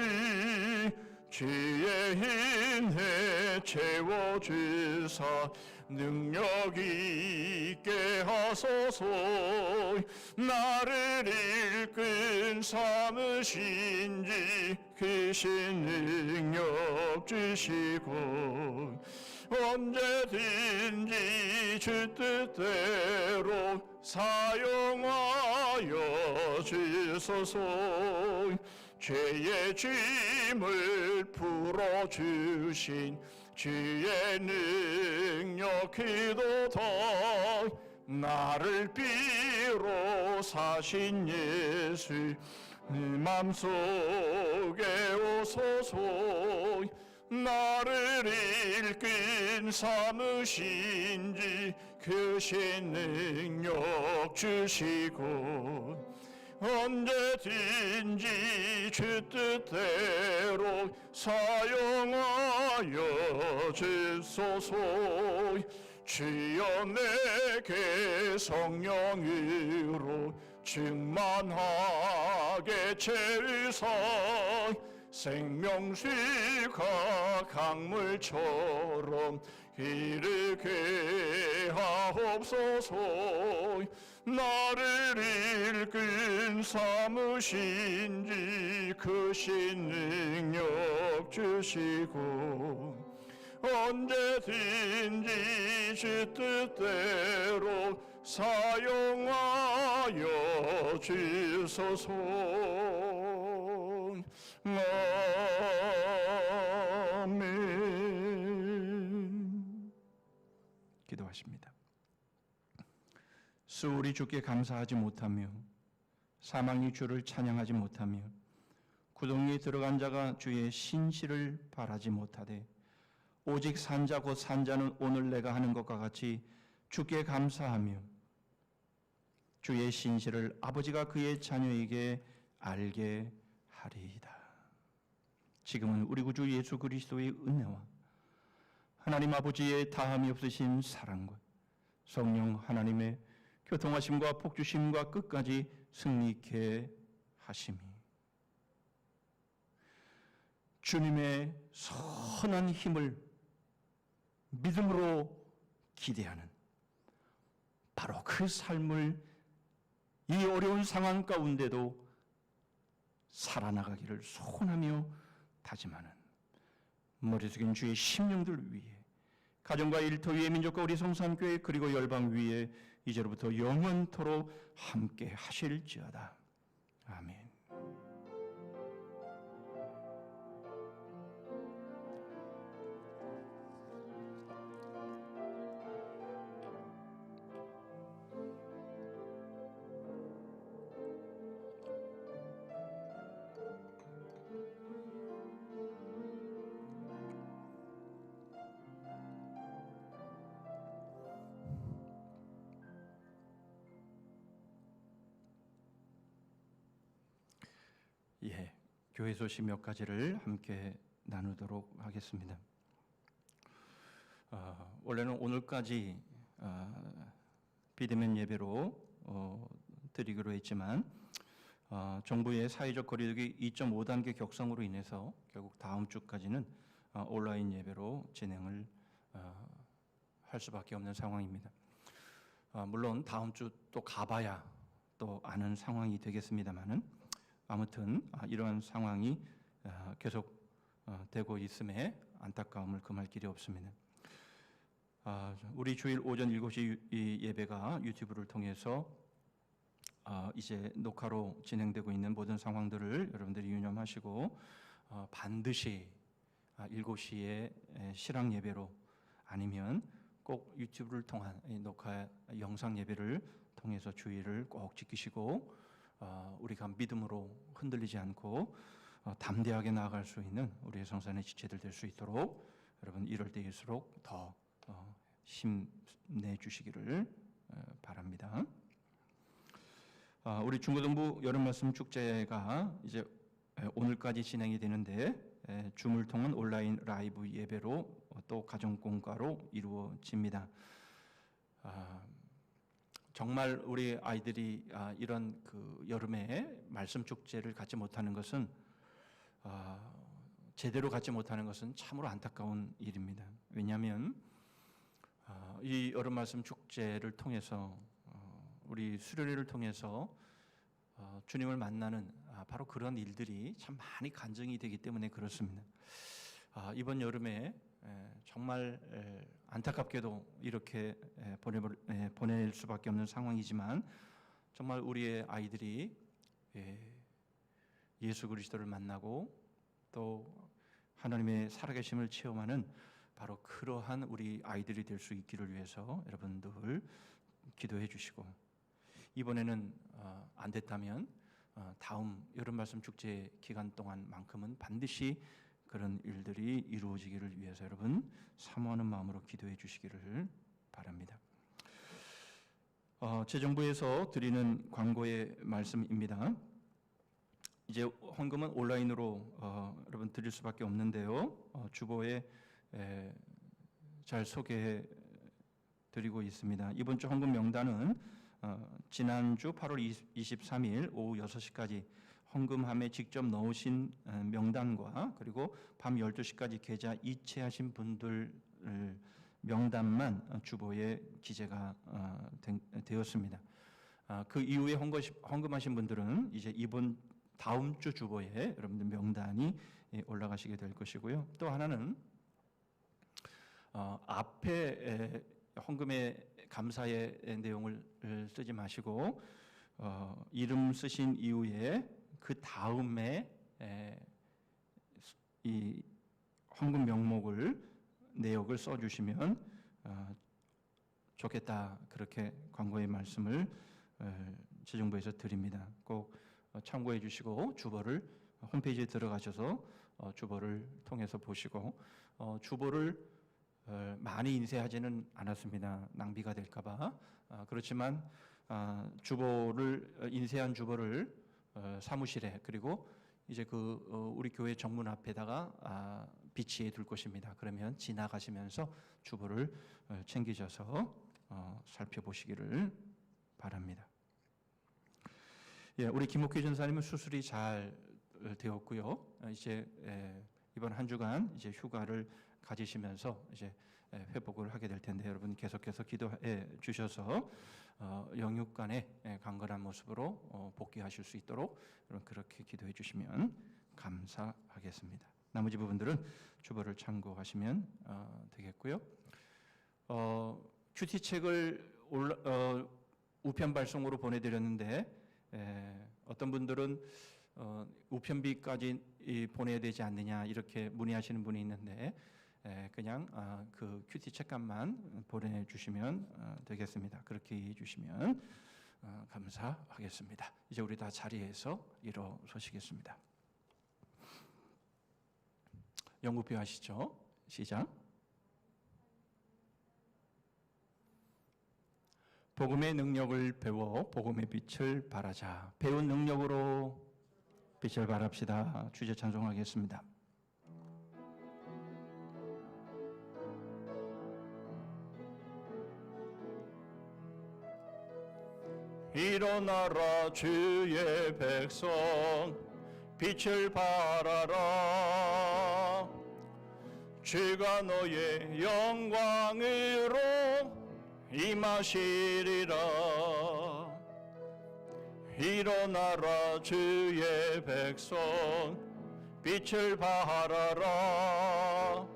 주의 인해 채워주사 능력 있게 하소서. 나를 일꾼 삼으신지 크신 능력 주시고 언제든지 주 뜻대로 사용하여 주소서. 죄의 짐을 풀어주신 주의 능력 기도다. 나를 비로 사신 예수 맘속에 오소서. 나를 일꾼 삼으신지 크신 능력 주시고 언제든지 주 뜻대로 사용하여 주소서. 주여 내게 성령으로 충만하게 채우사 생명수가 강물처럼 흐르게 하옵소서. 나를 일꾼 삼으신지 크신 능력 주시고 언제든지 주 뜻대로 사용하여 주소서. 아멘. 기도하십니다. 수월이 주께 감사하지 못하며 사망이 주를 찬양하지 못하며 구덩이에 들어간 자가 주의 신실을 바라지 못하되 오직 산자 곧 산자는 오늘 내가 하는 것과 같이 주께 감사하며 주의 신실을 아버지가 그의 자녀에게 알게 하리이다. 지금은 우리 구주 예수 그리스도의 은혜와 하나님 아버지의 다함이 없으신 사랑과 성령 하나님의 교통하심과 복주심과 끝까지 승리케 하심이 주님의 선한 힘을 믿음으로 기대하는 바로 그 삶을 이 어려운 상황 가운데도 살아나가기를 소원하며 다짐하는 머리 숙인 주의 심령들 위해 가정과 일터 위에 민족과 우리 성산교회 그리고 열방 위에 이제로부터 영원토록 함께 하실지어다. 아멘. 교회 소식 몇 가지를 함께 나누도록 하겠습니다. 원래는 오늘까지 비대면 예배로 드리기로 했지만 정부의 사회적 거리두기 2.5단계 격상으로 인해서 결국 다음 주까지는 온라인 예배로 진행을 할 수밖에 없는 상황입니다. 물론 다음 주 또 가봐야 또 아는 상황이 되겠습니다만은 아무튼 이러한 상황이 계속 되고 있음에 안타까움을 금할 길이 없습니다. 우리 주일 오전 7시 이 예배가 유튜브를 통해서 이제 녹화로 진행되고 있는 모든 상황들을 여러분들이 유념하시고 반드시 7시에 실황 예배로 아니면 꼭 유튜브를 통한 녹화 영상 예배를 통해서 주의를 꼭 지키시고 우리가 믿음으로 흔들리지 않고 담대하게 나아갈 수 있는 우리의 성산의 지체들 될 수 있도록 여러분 이럴 때일수록 더 힘내 주시기를 바랍니다. 우리 중고등부 여름말씀 축제가 이제 오늘까지 진행이 되는데 줌을 통한 온라인 라이브 예배로 또 가정공과로 이루어집니다. 정말 우리 아이들이 이런 그 여름에 말씀 축제를 갖지 못하는 것은 제대로 갖지 못하는 것은 참으로 안타까운 일입니다. 왜냐하면 이 여름 말씀 축제를 통해서 우리 수련회를 통해서 주님을 만나는 바로 그런 일들이 참 많이 간증이 되기 때문에 그렇습니다. 이번 여름에 정말 안타깝게도 이렇게 보낼 수밖에 없는 상황이지만 정말 우리의 아이들이 예수 그리스도를 만나고 또 하나님의 살아계심을 체험하는 바로 그러한 우리 아이들이 될 수 있기를 위해서 여러분들 기도해 주시고, 이번에는 안 됐다면 다음 여름 말씀 축제 기간 동안만큼은 반드시 그런 일들이 이루어지기를 위해서 여러분 사모하는 마음으로 기도해 주시기를 바랍니다. 재정부에서 드리는 광고의 말씀입니다. 이제 헌금은 온라인으로 여러분 드릴 수밖에 없는데요. 주보에 잘 소개해 드리고 있습니다. 이번 주 헌금 명단은 지난주 8월 23일 오후 6시까지 헌금함에 직접 넣으신 명단과 그리고 밤 12시까지 계좌 이체하신 분들 명단만 주보에 기재가 되었습니다. 그 이후에 헌금하신 분들은 이제 이번 다음 주 주보에 여러분들 명단이 올라가시게 될 것이고요. 또 하나는 앞에 헌금의 감사의 내용을 쓰지 마시고 이름 쓰신 이후에 그 다음에 이 헌금 명목을 내역을 써주시면 좋겠다, 그렇게 광고의 말씀을 재정부에서 드립니다. 꼭 참고해 주시고 주보를 홈페이지에 들어가셔서 주보를 통해서 보시고 주보를 많이 인쇄하지는 않았습니다. 낭비가 될까봐. 그렇지만 주보를 인쇄한 주보를 사무실에 그리고 이제 우리 교회 정문 앞에다가 비치해 둘 것입니다. 그러면 지나가시면서 주보를 챙기셔서 살펴보시기를 바랍니다. 예, 우리 김옥희 전사님은 수술이 잘 되었고요. 이제 이번 한 주간 이제 휴가를 가지시면서 이제 회복을 하게 될 텐데 여러분 계속해서 기도해 주셔서 영육간의 강건한 모습으로 복귀하실 수 있도록 여러분 그렇게 기도해 주시면 감사하겠습니다. 나머지 부분들은 주보를 참고하시면 되겠고요. 큐티 책을 우편 발송으로 보내드렸는데 어떤 분들은 우편비까지 보내야 되지 않느냐 이렇게 문의하시는 분이 있는데 그냥 그 큐티 책값만 보내주시면 되겠습니다. 그렇게 해주시면 감사하겠습니다. 이제 우리 다 자리에서 일어서시겠습니다. 영구표 하시죠. 시작. 복음의 능력을 배워 복음의 빛을 발하자. 배운 능력으로 빛을 발합시다. 주제 찬송하겠습니다. 일어나라 주의 백성 빛을 발하라. 주가 너의 영광으로 임하시리라. 일어나라 주의 백성 빛을 발하라.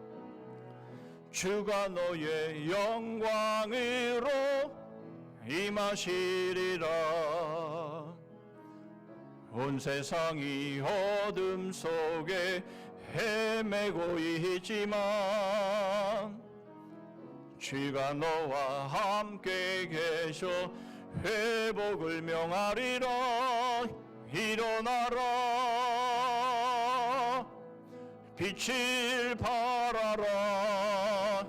주가 너의 영광으로 임하시리라. 온 세상이 어둠 속에 헤매고 있지만 주가 너와 함께 계셔 회복을 명하리라. 일어나라 빛을 발하라.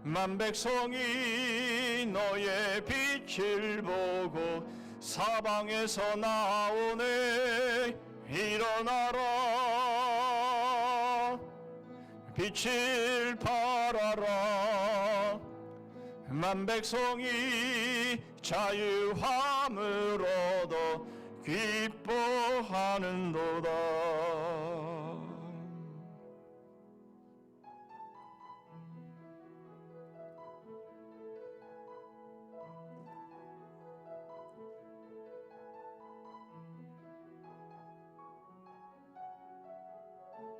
만백성이 너의 빛을 보고 사방에서 나오네. 일어나라 빛을 발하라. 만백성이 자유함을 얻어 기뻐하는도다.